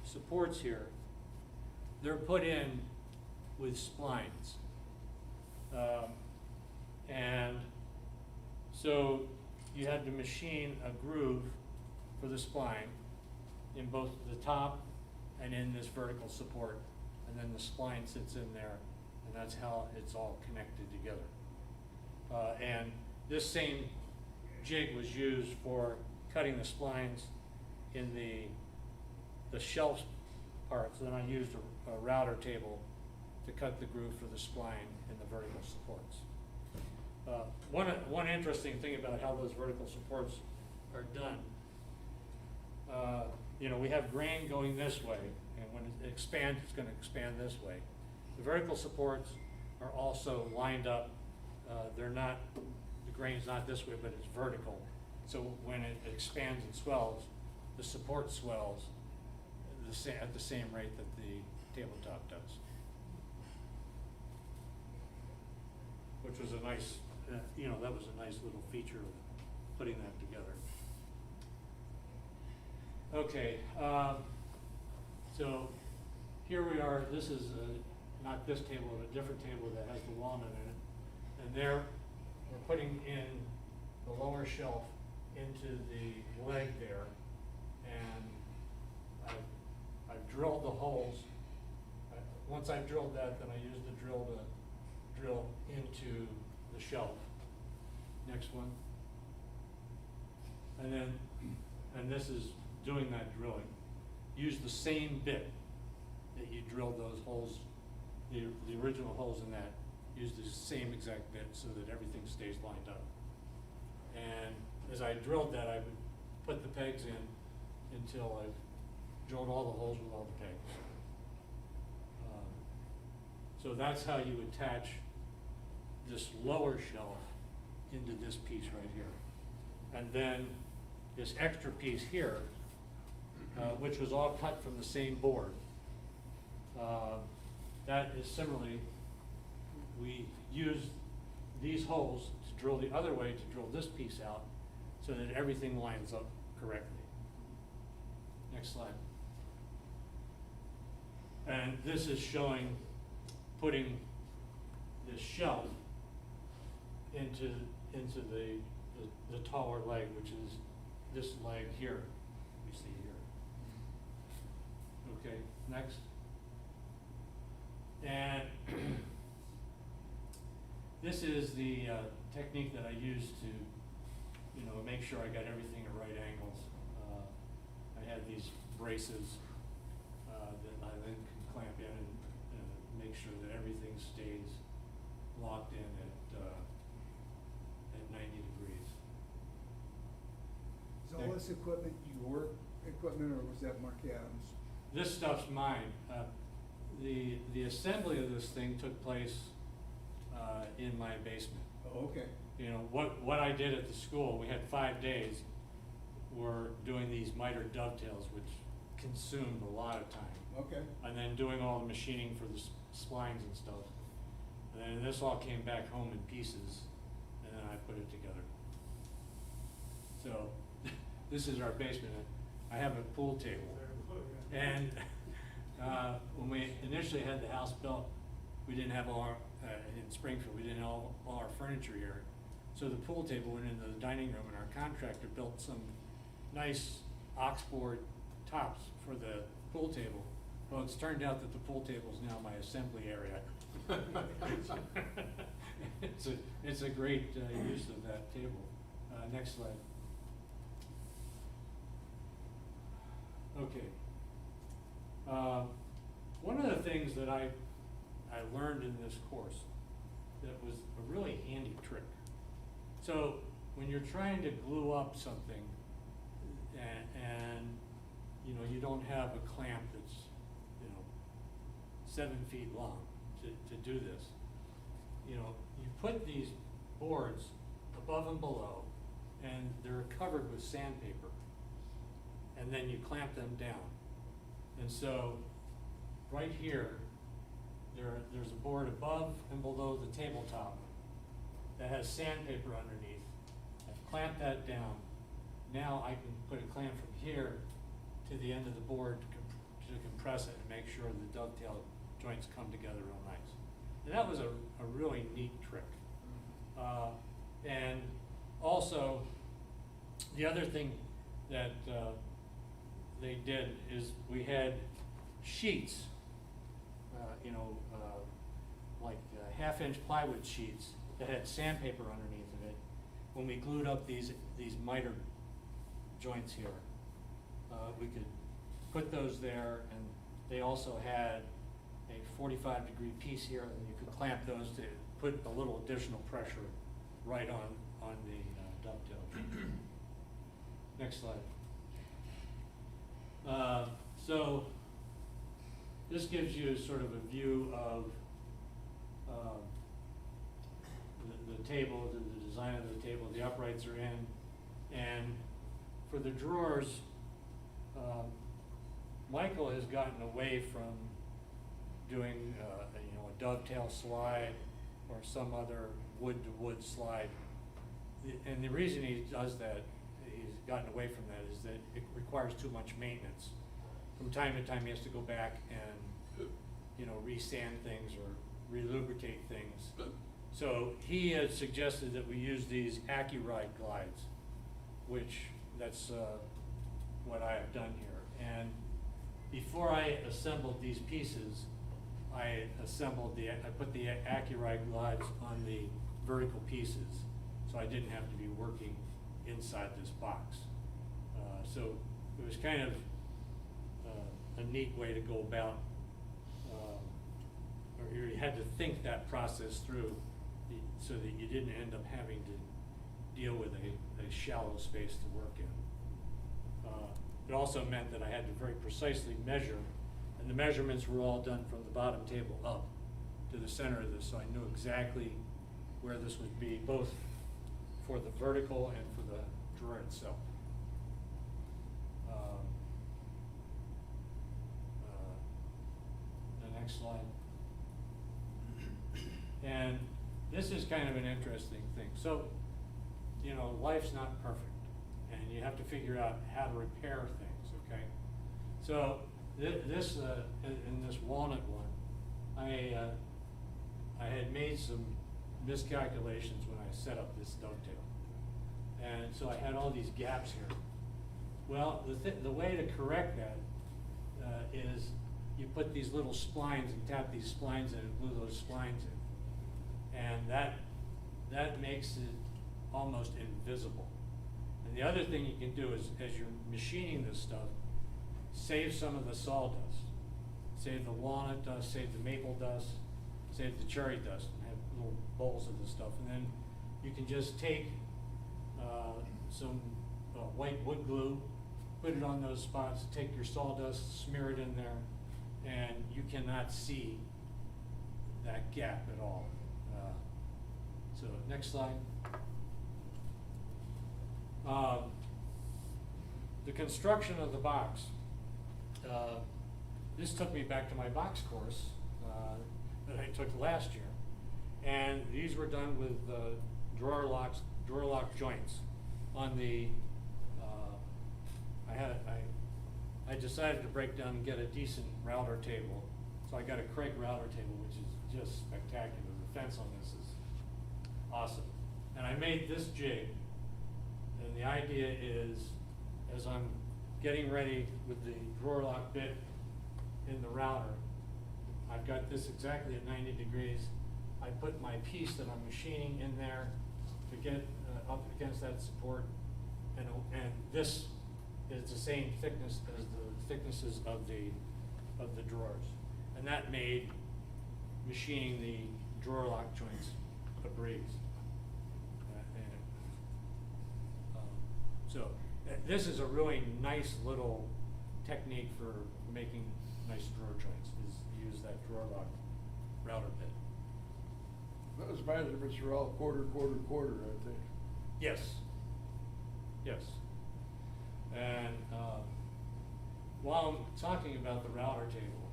supports here, they're put in with splines. And so you had to machine a groove for the spline in both the top and in this vertical support, and then the spline sits in there and that's how it's all connected together. And this same jig was used for cutting the splines in the shelf parts. Then I used a router table to cut the groove for the spline and the vertical supports. One interesting thing about how those vertical supports are done, you know, we have grain going this way, and when it expands, it's going to expand this way. The vertical supports are also lined up. They're not, the grain's not this way, but it's vertical. So when it expands and swells, the support swells at the same rate that the tabletop does. Which was a nice, you know, that was a nice little feature of putting that together. Okay, so here we are. This is not this table, but a different table that has the walnut in it. And there, we're putting in the lower shelf into the leg there, and I've drilled the holes. Once I've drilled that, then I use the drill to drill into the shelf. Next one. And this is doing that drilling. Use the same bit that you drilled those holes, the original holes in that. Use the same exact bit so that everything stays lined up. And as I drilled that, I would put the pegs in until I've drilled all the holes with all the pegs. So that's how you attach this lower shelf into this piece right here. And then this extra piece here, which was all cut from the same board, that is similarly, we use these holes to drill the other way to drill this piece out so that everything lines up correctly. Next slide. And this is showing putting this shelf into the taller leg, which is this leg here, we see here. Okay, next. And this is the technique that I use to, you know, make sure I got everything at right angles. I had these braces that I then can clamp in and make sure that everything stays locked in at 90 degrees. Is all this equipment your equipment, or was that Mark Adams? This stuff's mine. The assembly of this thing took place in my basement. Oh, okay. You know, what I did at the school, we had 5 days, were doing these miter dovetails, which consumed a lot of time. Okay. And then doing all the machining for the splines and stuff. And then this all came back home in pieces, and then I put it together. So, this is our basement. I have a pool table. And when we initially had the house built, we didn't have all our, in Springfield, we didn't have all our furniture here. So the pool table went into the dining room, and our contractor built some nice oxboard tops for the pool table. Well, it's turned out that the pool table is now my assembly area. It's a great use of that table. Next slide. Okay. One of the things that I learned in this course that was a really handy trick. So when you're trying to glue up something and you know, you don't have a clamp that's, you know, 7 feet long to do this, you know, you put these boards above and below, and they're covered with sandpaper, and then you clamp them down. And so right here, there's a board above and below the tabletop that has sandpaper underneath. I've clamped that down. Now I can put a clamp from here to the end of the board to compress it and make sure the dovetail joints come together real nice. And that was a really neat trick. And also, the other thing that they did is we had sheets, you know, like 1/2-inch plywood sheets that had sandpaper underneath of it. When we glued up these miter joints here, we could put those there, and they also had a 45-degree piece here, and you could clamp those to put a little additional pressure right on the dovetail. Next slide. So this gives you sort of a view of the table, the design of the table. The uprights are in, and for the drawers, Michael has gotten away from doing a dovetail slide or some other wood-to-wood slide. And the reason he does that, he's gotten away from that, is that it requires too much maintenance. From time to time, he has to go back and, re-sand things or re-lubricate things. So he has suggested that we use these AccuRide glides, which that's what I have done here. And before I assembled these pieces, I put the AccuRide glides on the vertical pieces, so I didn't have to be working inside this box. So it was kind of a neat way to go about, or you had to think that process through so that you didn't end up having to deal with a shallow space to work in. It also meant that I had to very precisely measure, and the measurements were all done from the bottom table up to the center of this, so I knew exactly where this would be, both for the vertical and for the drawer itself. The next slide. And this is kind of an interesting thing. So, life's not perfect, and you have to figure out how to repair things, okay? So, this in this walnut one, I had made some miscalculations when I set up this dovetail, and so I had all these gaps here. Well, the way to correct that is you put these little splines and tap these splines in and glue those splines in, and that makes it almost invisible. And the other thing you can do is, as you're machining this stuff, save some of the sawdust. Save the walnut dust, save the maple dust, save the cherry dust, and have little bowls of this stuff. And then you can just take some white wood glue, put it on those spots, take your sawdust, smear it in there, and you cannot see that gap at all. So next slide. The construction of the box. This took me back to my box course that I took last year, and these were done with drawer lock joints. On the, I decided to break down and get a decent router table, so I got a Craig router table, which is just spectacular. The fence on this is awesome, and I made this jig, and the idea is, as I'm getting ready with the drawer lock bit in the router, I've got this exactly at 90 degrees. I put my piece that I'm machining in there to get up against that support, and this is the same thickness as the thicknesses of the drawers, and that made machining the drawer lock joints a breeze. So this is a really nice little technique for making nice drawer joints, is use that drawer lock router bit. Those measurements are all quarter, aren't they? Yes. Yes. And while I'm talking about the router table,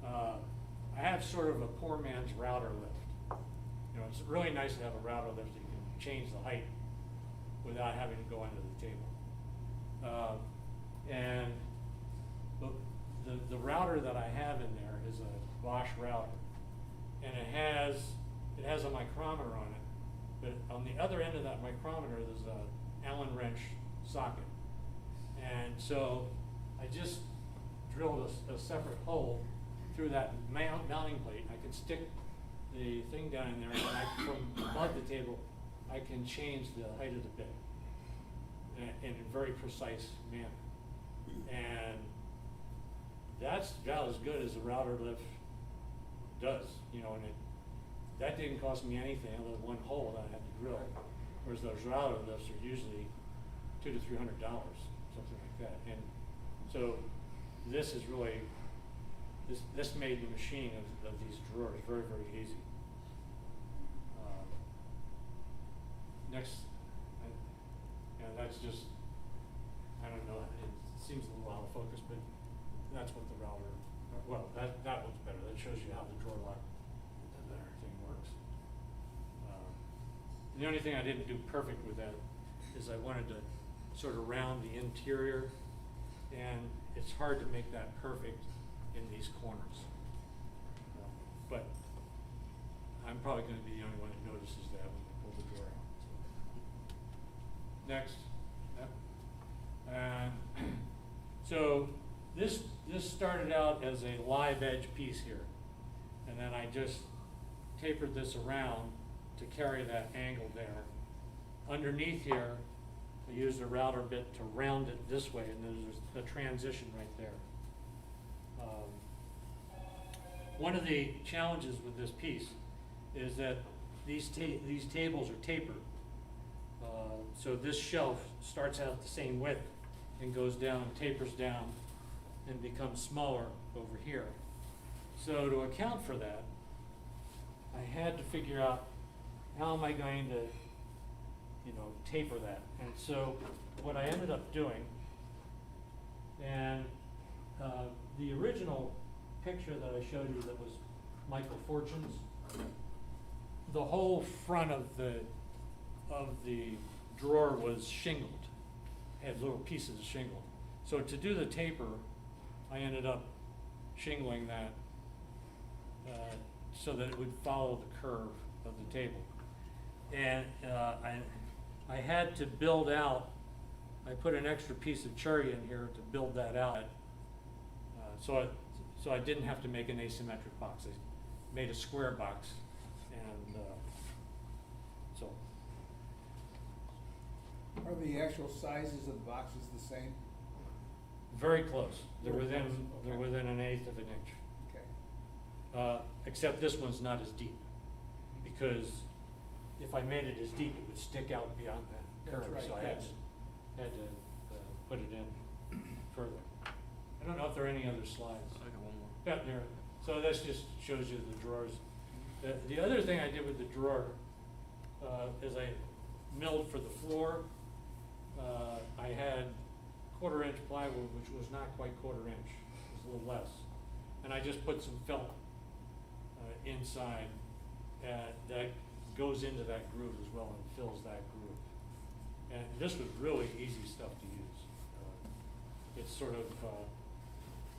I have sort of a poor man's router lift. It's really nice to have a router lift that you can change the height without having to go under the table. And the router that I have in there is a Bosch router, and it has a micrometer on it, but on the other end of that micrometer there's a Allen wrench socket, and so I just drilled a separate hole through that mounting plate. I can stick the thing down in there, and from above the table, I can change the height of the bit in a very precise manner. And that's about as good as a router lift does, and that didn't cost me anything other than one hole that I had to drill. Whereas those router lifts are usually $200 to $300, something like that. And so this is really, this made the machine of these drawers very, very easy. Next, that's just, I don't know, it seems a little out of focus, but that's what the router, well, that looks better. That shows you how the drawer lock and everything works. The only thing I didn't do perfect with that is I wanted to sort of round the interior, and it's hard to make that perfect in these corners. But I'm probably going to be the only one that notices that when we pull the drawer out. Next. Yep. So this started out as a live edge piece here, and then I just tapered this around to carry that angle there. Underneath here, I used a router bit to round it this way, and there's a transition right there. One of the challenges with this piece is that these tables are tapered. So this shelf starts out the same width and goes down, tapers down, and becomes smaller over here. So to account for that, I had to figure out how am I going to, taper that. And so what I ended up doing, and the original picture that I showed you that was Michael Fortune's, the whole front of the drawer was shingled, had little pieces of shingle. So to do the taper, I ended up shingling that so that it would follow the curve of the table. And I had to build out, I put an extra piece of cherry in here to build that out. So I didn't have to make an asymmetric box. I made a square box, and so. Are the actual sizes of the boxes the same? Very close. They're Very within, close, they're okay. within 1/8 of an inch. Okay. Except this one's not as deep, because if I made it as deep, it would stick out beyond that curve. That's right, So I had to put it in further. I don't know if there are any other slides. I got one more. Yeah, there. So this just shows you the drawers. The other thing I did with the drawer is I milled for the floor. I had 1/4 inch plywood, which was not quite 1/4 inch. It was a little less. And I just put some felt inside that goes into that groove as well and fills that groove. And this was really easy stuff to use. It's sort of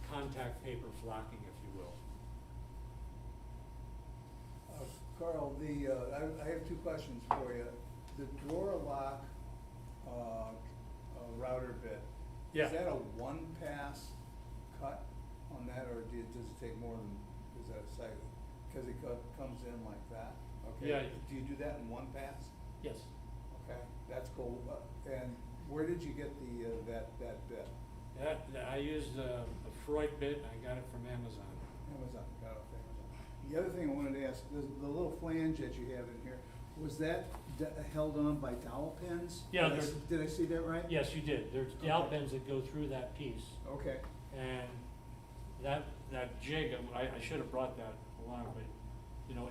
contact paper flocking, if you will. Carl, I have 2 questions for you. The drawer lock router bit, Yeah. is that a 1-pass cut on that, or does it take more than, is that a site? Because it comes in like that? Okay. Yeah. Do you do that in 1 pass? Yes. Okay, that's cool. And where did you get that bit? I used a Freud bit. I got it from Amazon. Amazon, got it off Amazon. The other thing I wanted to ask, the little flange that you have in here, was that held on by dowel pins? Yeah, Did I see that right? Yes, you did. There's dowel Okay. pins that go through that piece. Okay, And that jig, I should have brought that along, but,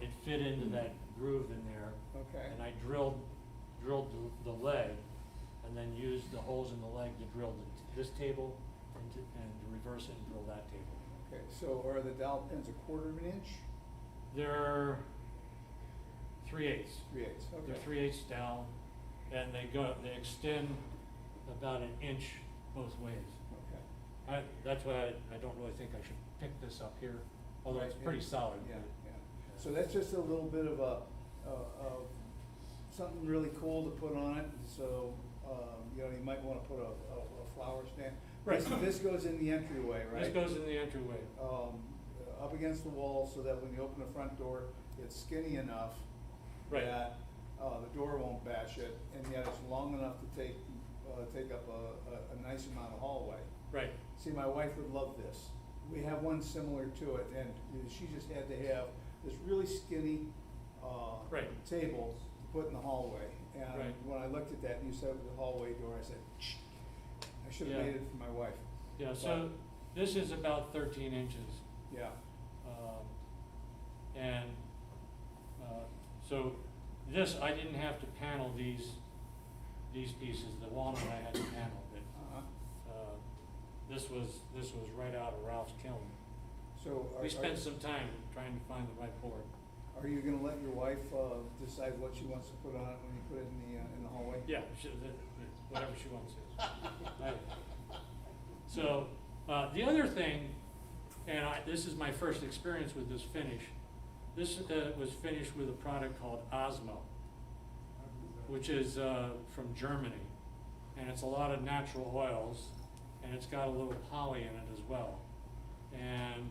it fit into that groove in there. okay. And I drilled the leg, and then used the holes in the leg to drill this table, and to reverse it and drill that table. Okay, so are the dowel pins 1/4 inch? They're 3/8. 3/8, okay. They're 3/8 dowel, and they extend about 1 inch both ways. Okay. That's why I don't really think I should pick this up here, although it's Right, pretty and- solid. Yeah, yeah. So that's just a little bit of something really cool to put on it, so, you might wanna put a flower stand. Right. This goes in the entryway, right? This goes in the entryway. up against the wall so that when you open the front door, it's skinny enough Right. that, the door won't bash it, and yet it's long enough to take up a nice amount of hallway. Right. See, my wife would love this. We have one similar to it, and she just had to have this really skinny, Right. table to put in the hallway. And Right. when I looked at that and you said it was a hallway door, I said, "Shh, I should have Yeah. made it for my wife." Yeah, so this is about 13 inches. Yeah, And, so this, I didn't have to panel these pieces, the walnut I had to panel, but, this was right out of Ralph's kiln. so We spent some time trying to find the right board. are you gonna let your wife, decide what she wants to put on it when you put it in the hallway? Yeah, whatever she wants is. So, the other thing, and this is my first experience with this finish, this was finished with a product called Osmo, which is from Germany. And it's a lot of natural oils, and it's got a little poly in it as well. And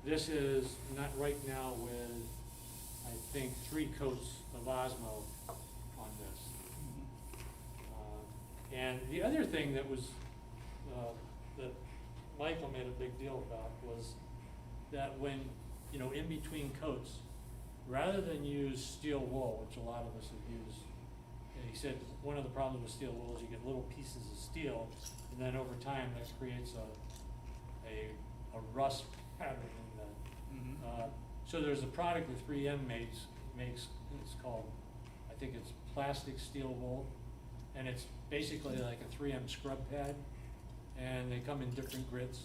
this is not right now with, I think, 3 coats of Osmo on this. And the other thing that was, that Michael made a big deal about was that when, in between coats, rather than use steel wool, which a lot of us have used, and he said one of the problems with steel wool is you get little pieces of steel, and then over time that creates a rust pattern in the, so there's a product that 3M makes, it's called, I think it's plastic steel wool, and it's basically like a 3M scrub pad, and they come in different grits,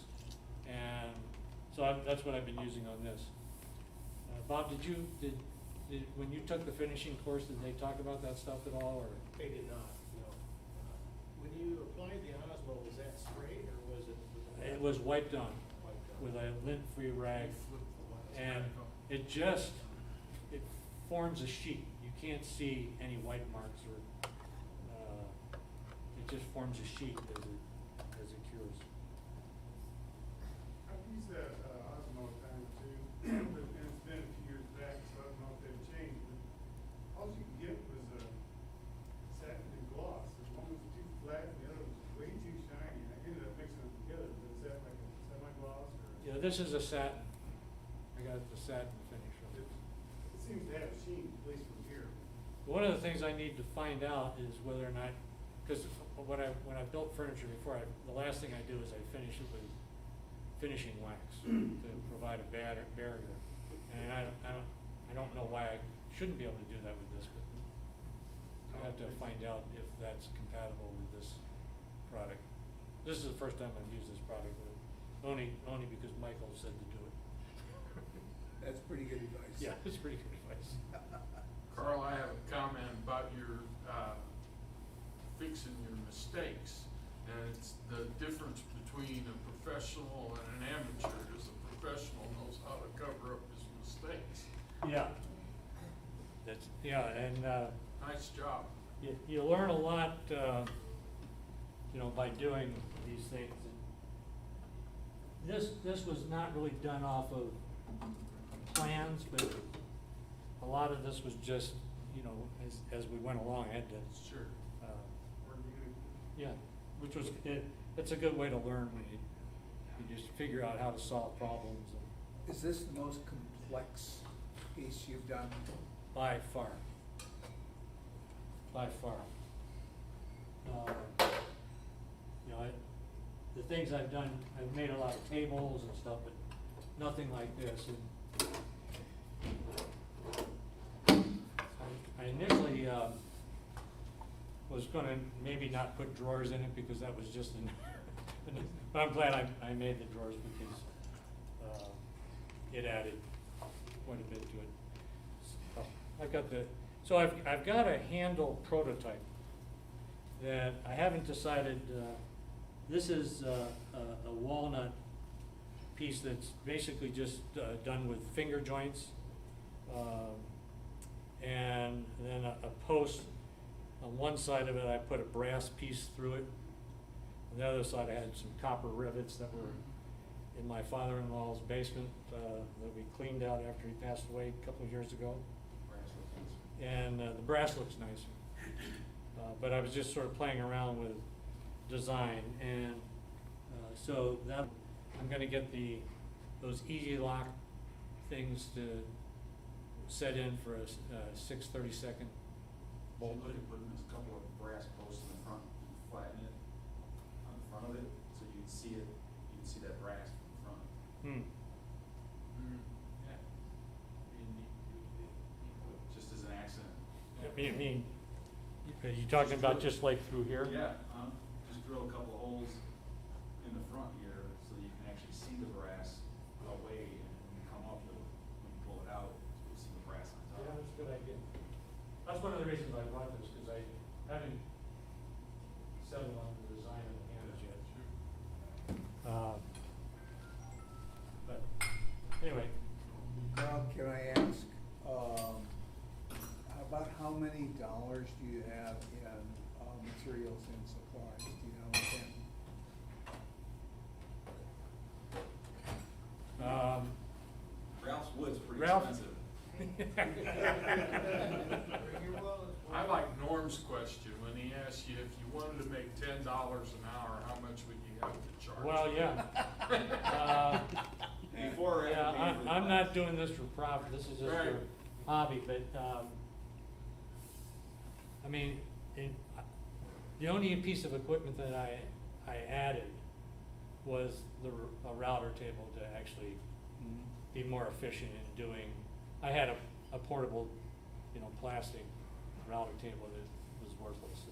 and so that's what I've been using on this. Bob, did when you took the finishing course, did they talk about that stuff at all, or? They did not, no. When you applied the Osmo, was that sprayed or was it? It was wiped on Wiped on. with a lint-free rag, and it forms a sheet. You can't see any white marks or, it just forms a sheet as it cures. I've used that Osmo a time or two, but it's been a few years back, so I don't know if they've changed. But all you could get was satin and gloss. One was too flat and the other was way too shiny. I ended up mixing them together. But is that like a semi-gloss or? Yeah, this is a satin. I got the satin finish on it. It seems to have sheen, at least from here. One of the things I need to find out is whether or not, because when I built furniture before, the last thing I do is I finish it with finishing wax to provide a barrier. And I don't know why I shouldn't be able to do that with this, but I have to find out if that's compatible with this product. This is the first time I've used this product, but only because Michael said to do it. That's pretty good advice. Yeah, it's pretty good advice. Carl, I have a comment about your, fixing your mistakes. And it's the difference between a professional and an amateur is a professional knows how to cover up his mistakes. Yeah. And Nice job. you learn a lot, by doing these things. This was not really done off of plans, but a lot of this was just, as we went along, I had to, Sure. yeah, which was, it's a good way to learn when you just figure out how to solve problems Is this the most complex piece you've done? by far. By far. The things I've done, I've made a lot of tables and stuff, but nothing like this. And I initially, was gonna maybe not put drawers in it because that was just but I'm glad I made the drawers because, it added quite a bit to it. So I've got a handle prototype that I haven't decided, this is a walnut piece that's basically just done with finger joints. And then a post, on one side of it I put a brass piece through it. On the other side I had some copper rivets that were, in my father-in-law's basement, that we cleaned out after he passed away a couple of years ago. And the brass looks nicer. But I was just sort of playing around with design, and so that, I'm gonna get those easy lock things to set in for a 6/32 bolt. Look at putting a couple of brass posts in the front, and flatten it on the front of it, so you'd see it, you'd see that brass from the front. Yeah. Just as an accident. I mean, are you talking about just like through here? Yeah, just drill a couple of holes in the front here, so you can actually see the brass away, and when you come up, when you pull it out, you'll see the brass on top. Yeah, that's a good idea. That's one of the reasons I bought this, because I haven't settled on the design of the handles yet. But anyway, Now, can I ask, about how many dollars do you have in materials and supplies? Do you know offhand? Ralph's Wood's pretty Ralph? expensive. I like Norm's question when he asked you if you wanted to make $10 an hour, how much would you have to charge? well, yeah. Before or Yeah, after being I'm not doing this for profit, this is just Right. for hobby, but, I mean, the only piece of equipment that I added was a router table to actually be more efficient in doing, I had a portable, plastic router table that was worthless.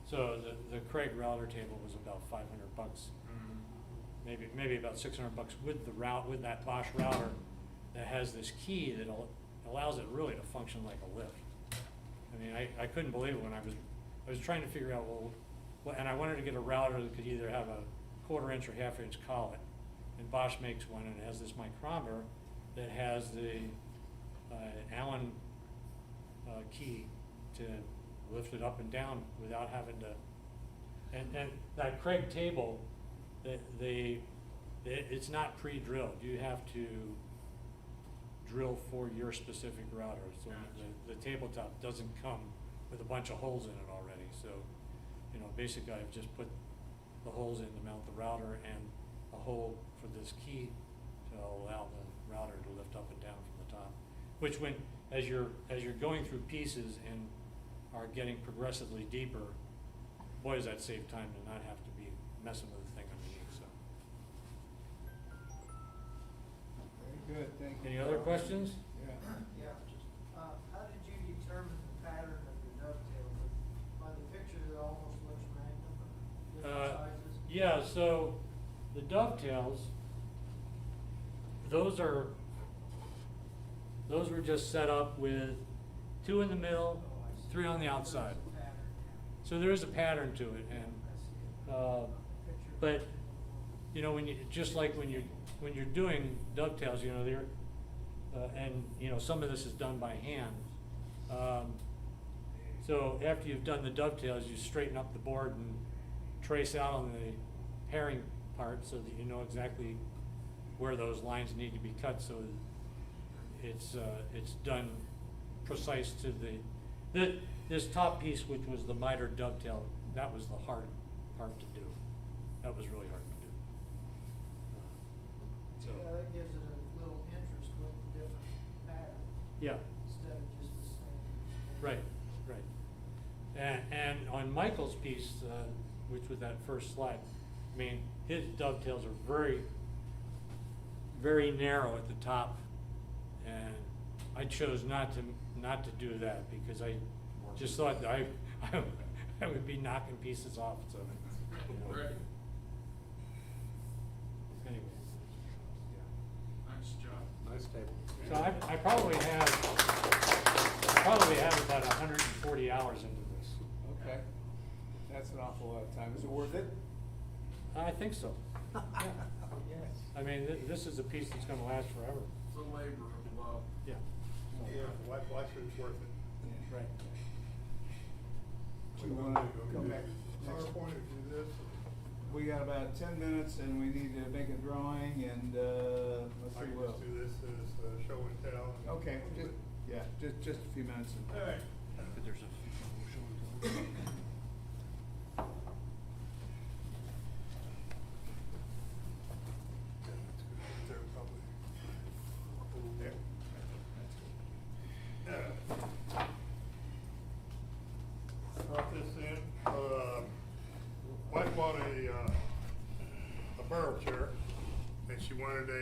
So the Craig router table was about $500, maybe about $600 with that Bosch router that has this key that allows it really to function like a lift. I mean, I couldn't believe it when I was trying to figure out, and I wanted to get a router that could either have a 1/4 inch or 1/2 inch collet. And Bosch makes one, and it has this micrometer that has the Allen key to lift it up and down without having to. And that Craig table, it's not pre-drilled. You have to drill for your specific router. So the tabletop doesn't come with a bunch of holes in it already. So, basically I've just put the holes in to mount the router and a hole for this key to allow the router to lift up and down from the top. Which as you're going through pieces and are getting progressively deeper, boy, does that save time to not have to be messing with the thing underneath, so. Very good, thank you. Any other questions? Yeah. Yeah, how did you determine the pattern of the dovetail? By the picture, it almost looks random, different sizes? Yeah, so the dovetails, those were just set up with 2 in the middle, 3 on the outside. There's a pattern, yeah. So there is a pattern to it, and, I see it. Picture. but, when you're doing dovetails, they're, and, some of this is done by hand. So after you've done the dovetails, you straighten up the board and trace out on the pairing part so that you know exactly where those lines need to be cut, so it's done precise to this top piece, which was the miter dovetail, that was the hard part to do. That was really hard to do. So, Yeah, that gives it a little interest with the different pattern, yeah, instead of just the same. right. And on Michael's piece, which was that first slide, I mean, his dovetails are very, very narrow at the top, and I chose not to do that because I just thought that I would be knocking pieces off, so. Right. Anyway, Nice job. Nice table. so I probably have about 140 hours into this. Okay, that's an awful lot of time. Is it worth it? I think so. Yeah. Yes. I mean, this is a piece that's gonna last forever. It's a labor of love. Yeah. Yeah, why should it's worth it? Right. Do you wanna come back next? PowerPoint or do this? we got about 10 minutes and we need to make a drawing and, let's I see can what just else. do this as show and tell. Okay, just a few minutes. All right. But there's a show and tell. There probably. Yeah. Brought this in, wife bought a barrel chair, and she wanted a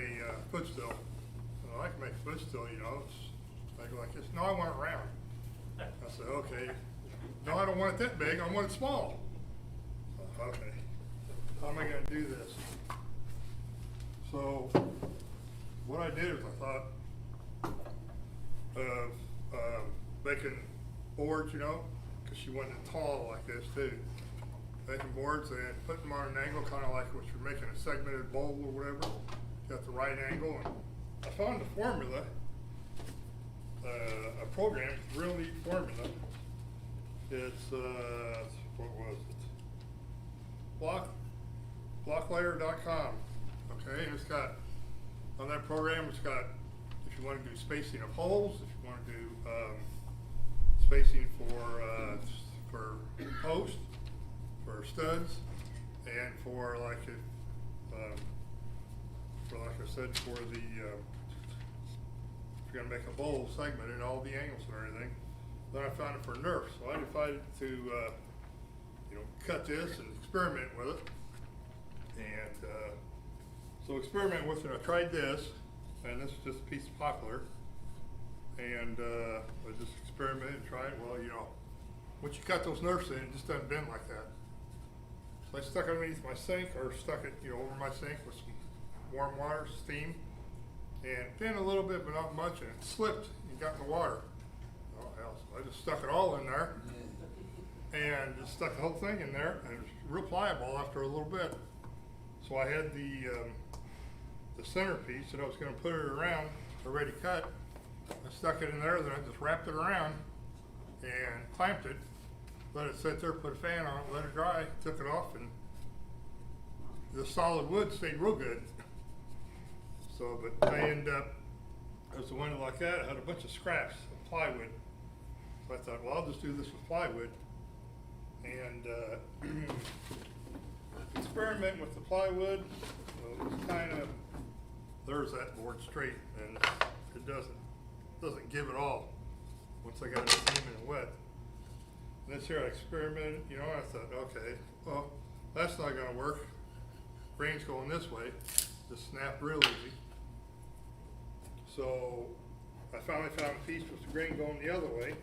footstool. Well, I can make a footstool, you know, it's like this. No, I want it round. I said, okay. No, I don't want it that big, I want it small. Okay, how am I gonna do this? So, what I did is I thought of making boards, you know, because she wanted it tall like this too. Making boards and putting them on an angle, kind of like what you're making a segmented bowl or whatever. Got the right angle, and I found the formula, a program, real neat formula. It's what was it? Blocklayer.com. Okay, and it's got on that program. It's got if you want to do spacing of holes, if you want to do spacing for posts, for studs, and for like I said, for the if you're gonna make a bowl segment and all the angles and everything. Then I found it for Nerf, so I decided to cut this and experiment with it. And so experiment with it. I tried this, and this is just a piece of poplar. And I just experimented and tried. Well, you know, once you cut those Nerfs in, it just doesn't bend like that. So I stuck it underneath my sink, or stuck it, over my sink with some warm water, steam, and bent a little bit, but not much, and it slipped and got in the water. Oh hell! So I just stuck it all in there, and just stuck the whole thing in there, and it was real pliable after a little bit. So I had the centerpiece that I was going to put it around, already cut. I stuck it in there, then I just wrapped it around and clamped it, let it sit there, put a fan on it, let it dry, took it off, and the solid wood stayed real good. So, but I ended up, it was a window like that, it had a bunch of scraps of plywood. So I thought, well, I'll just do this with plywood. And experimenting with the plywood, it was kind of, there's that board straight, and it doesn't give it all once I got it steaming and wet. And this here I experimented, I thought, okay, well, that's not gonna work. Grain's going this way, just snap real easy. So I finally found a piece with the grain going the other way.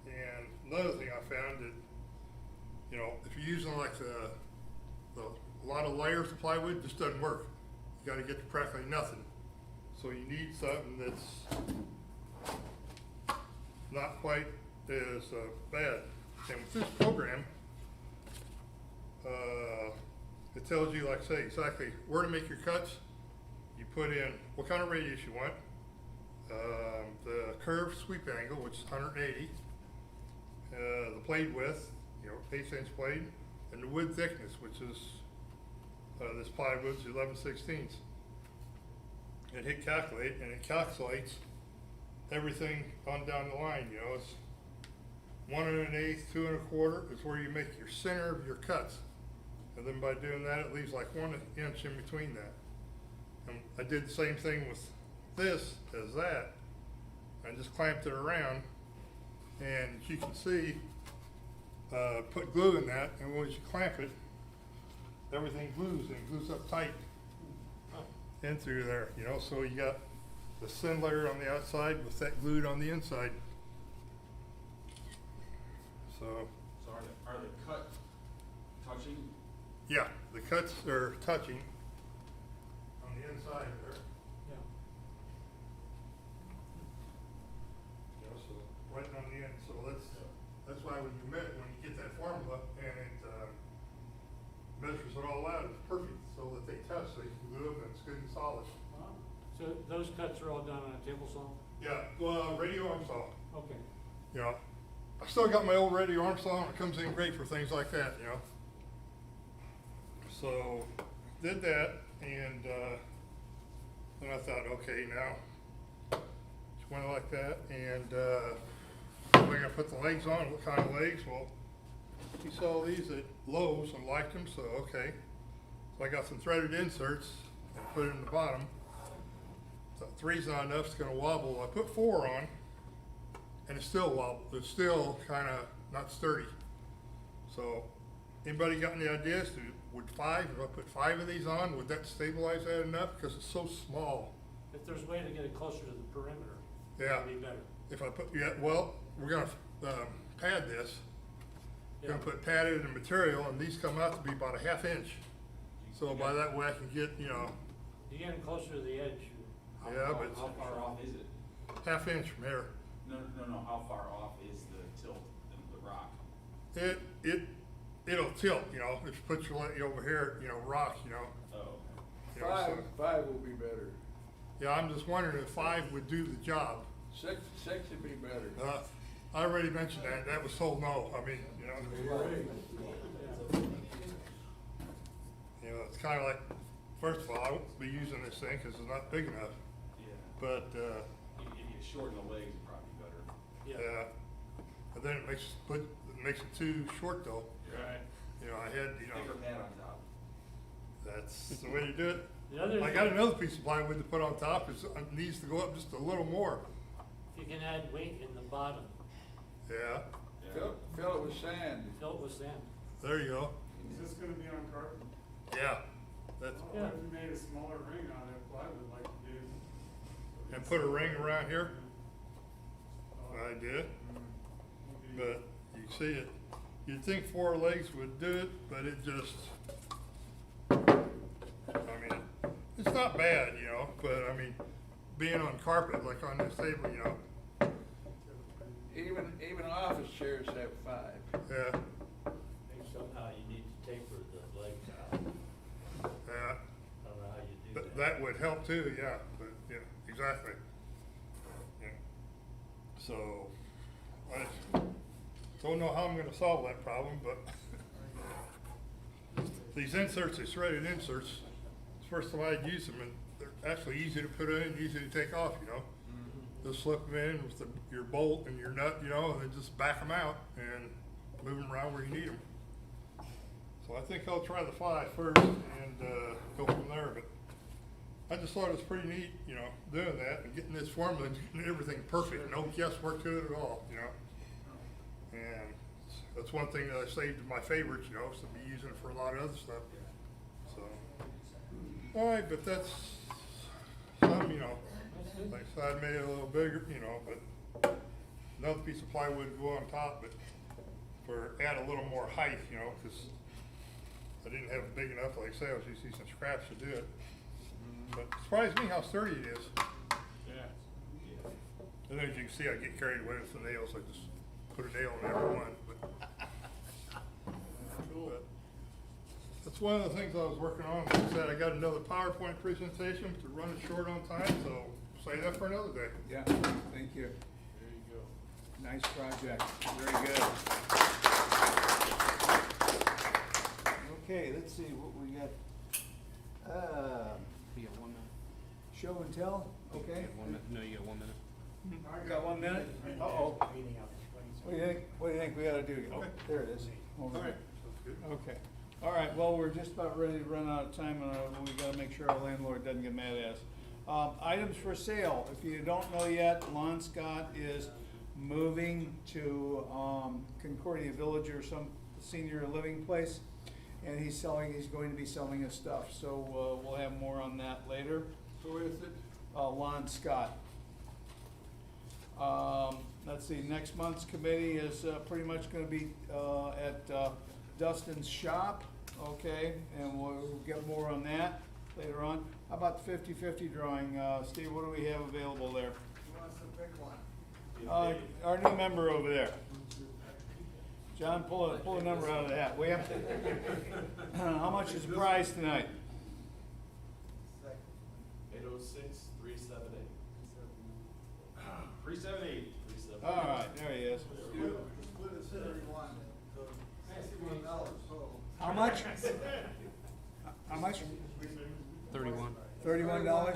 And another thing I found that, if you're using like a lot of layers of plywood, this doesn't work. You gotta get to practically nothing. So you need something that's not quite as bad. And with this program, it tells you, like say, exactly where to make your cuts. You put in what kind of radius you want, the curved sweep angle, which is 180, the blade width, 1/8" blade, and the wood thickness, which is this plywood's 11/16. And hit calculate, and it calculates everything on down the line. It's 1 1/8, 2 1/4 is where you make your center of your cuts. And then by doing that, it leaves like 1 inch in between that. And I did the same thing with this as that. I just clamped it around, and as you can see, put glue in that, and once you clamp it, everything glues, and it glues up tight in through there, so you got the thin layer on the outside with that glued on the inside. So are the cut touching? yeah, the cuts are touching on the inside there. Yeah. So right on the end. So that's why when you get that formula and it measures it all out, it's perfect so that they touch, so you can glue them and it's good and solid. Wow. So those cuts are all done on a table saw? Yeah, well, radio arm saw. Okay. I still got my old radio arm saw, and it comes in great for things like that. So, did that, and, then I thought, okay, now, just went like that, and, we're gonna put the legs on, what kind of legs? Well, he saw these at Lowe's and liked them, so, okay. So I got some threaded inserts and put it in the bottom. So 3's not enough, it's gonna wobble. I put 4 on, and it still wobbles. It's still kinda not sturdy. So, anybody got any ideas to, would 5, if I put 5 of these on, would that stabilize that enough? Because it's so small. If there's a way to get it closer to the perimeter, Yeah. it'd be better. If I put, yeah, well, we're gonna, pad this. We're gonna Yeah. put padded and material, and these come out to be about a 1/2 inch. So by that way I can get, you know, You get them closer to the edge. yeah, but How far off is it? 1/2 inch from here. No, how far off is the tilt in the rock? It'll tilt, you know, if you put your leg over here, you know, rock, you know. Oh, You know, so- 5 will be better. Yeah, I'm just wondering if 5 would do the job. 6 would be better. I already mentioned that, that was told no, I mean, you know. You know, it's kinda like, first of all, I won't be using this thing because it's not big enough, yeah. but, If you shorten the legs, it'd probably be better. yeah. But then it makes it too short though. Right. You know, I had, you know, Bigger pad on top. that's the way to do it. The other I thing- got another piece of plywood to put on top, it needs to go up just a little more. You can add weight in the bottom, Yeah, Fill it with sand. fill it with sand. there you go. Mm-hmm. Oh, Is this gonna be on carpet? Yeah, that's, Yeah. we made a smaller ring on that plywood like you did. And put a ring around here? I did. But you see it, you'd think 4 legs would do it, but it just, I mean, it's not bad, you know, but I mean, being on carpet, like on this table, you know, Even office chairs have 5. yeah, Somehow you need to taper the legs out. yeah. I don't know how you do that. That would help too, yeah, but, yeah, exactly. Yeah. So, I don't know how I'm gonna solve that problem, but these inserts, these threaded inserts, it's the first time I'd use them, and they're actually easy to put in, easy to take off, you know? Just slip them in with your bolt and your nut, you know, and then just back them out and move them around where you need them. So I think I'll try the 5 first and go from there, but I just thought it was pretty neat, you know, doing that and getting this formula and getting everything perfect, no guesswork to it at all, you know? And that's one thing that I saved in my favorites, you know, is to be using it for a lot of other stuff. So, all right, but that's some, you know, like I said, I made it a little bigger, you know, but another piece of plywood would go on top, but add a little more height, you know, because I didn't have it big enough, like I say, I was using some scraps to do it. But it surprised me how sturdy it is. Yeah. And as you can see, I get carried away with the nails, I just put a nail in every one, but. But that's one of the things I was working on. Like I said, I got another PowerPoint presentation to run it short on time, so save that for another day. Yeah, thank you. There you go. Nice project, very good. Okay, let's see what we got. You got 1 minute. Show and tell, okay? You got 1 minute. No, you got 1 minute. Got 1 minute? Uh-oh. What do you think we ought to do? Oh, there it is. Over there. Okay. All right, well, we're just about ready to run out of time, and we gotta make sure our landlord doesn't get mad at us. Items for sale, if you don't know yet, Lon Scott is moving to, Concordia Village or some senior living place, and he's going to be selling his stuff, so, we'll have more on that later. Who is it? Lon Scott. Let's see, next month's committee is pretty much gonna be at Dustin's shop, okay? And we'll get more on that later on. How about the 50-50 drawing? Steve, what do we have available there? Who wants to pick one? Our new member over there. John, pull a number out of the hat, will you? How much is the prize tonight? 806, 378. 378. All right, there he is. Split it $71. $61 total. How much? How much? $31. $31?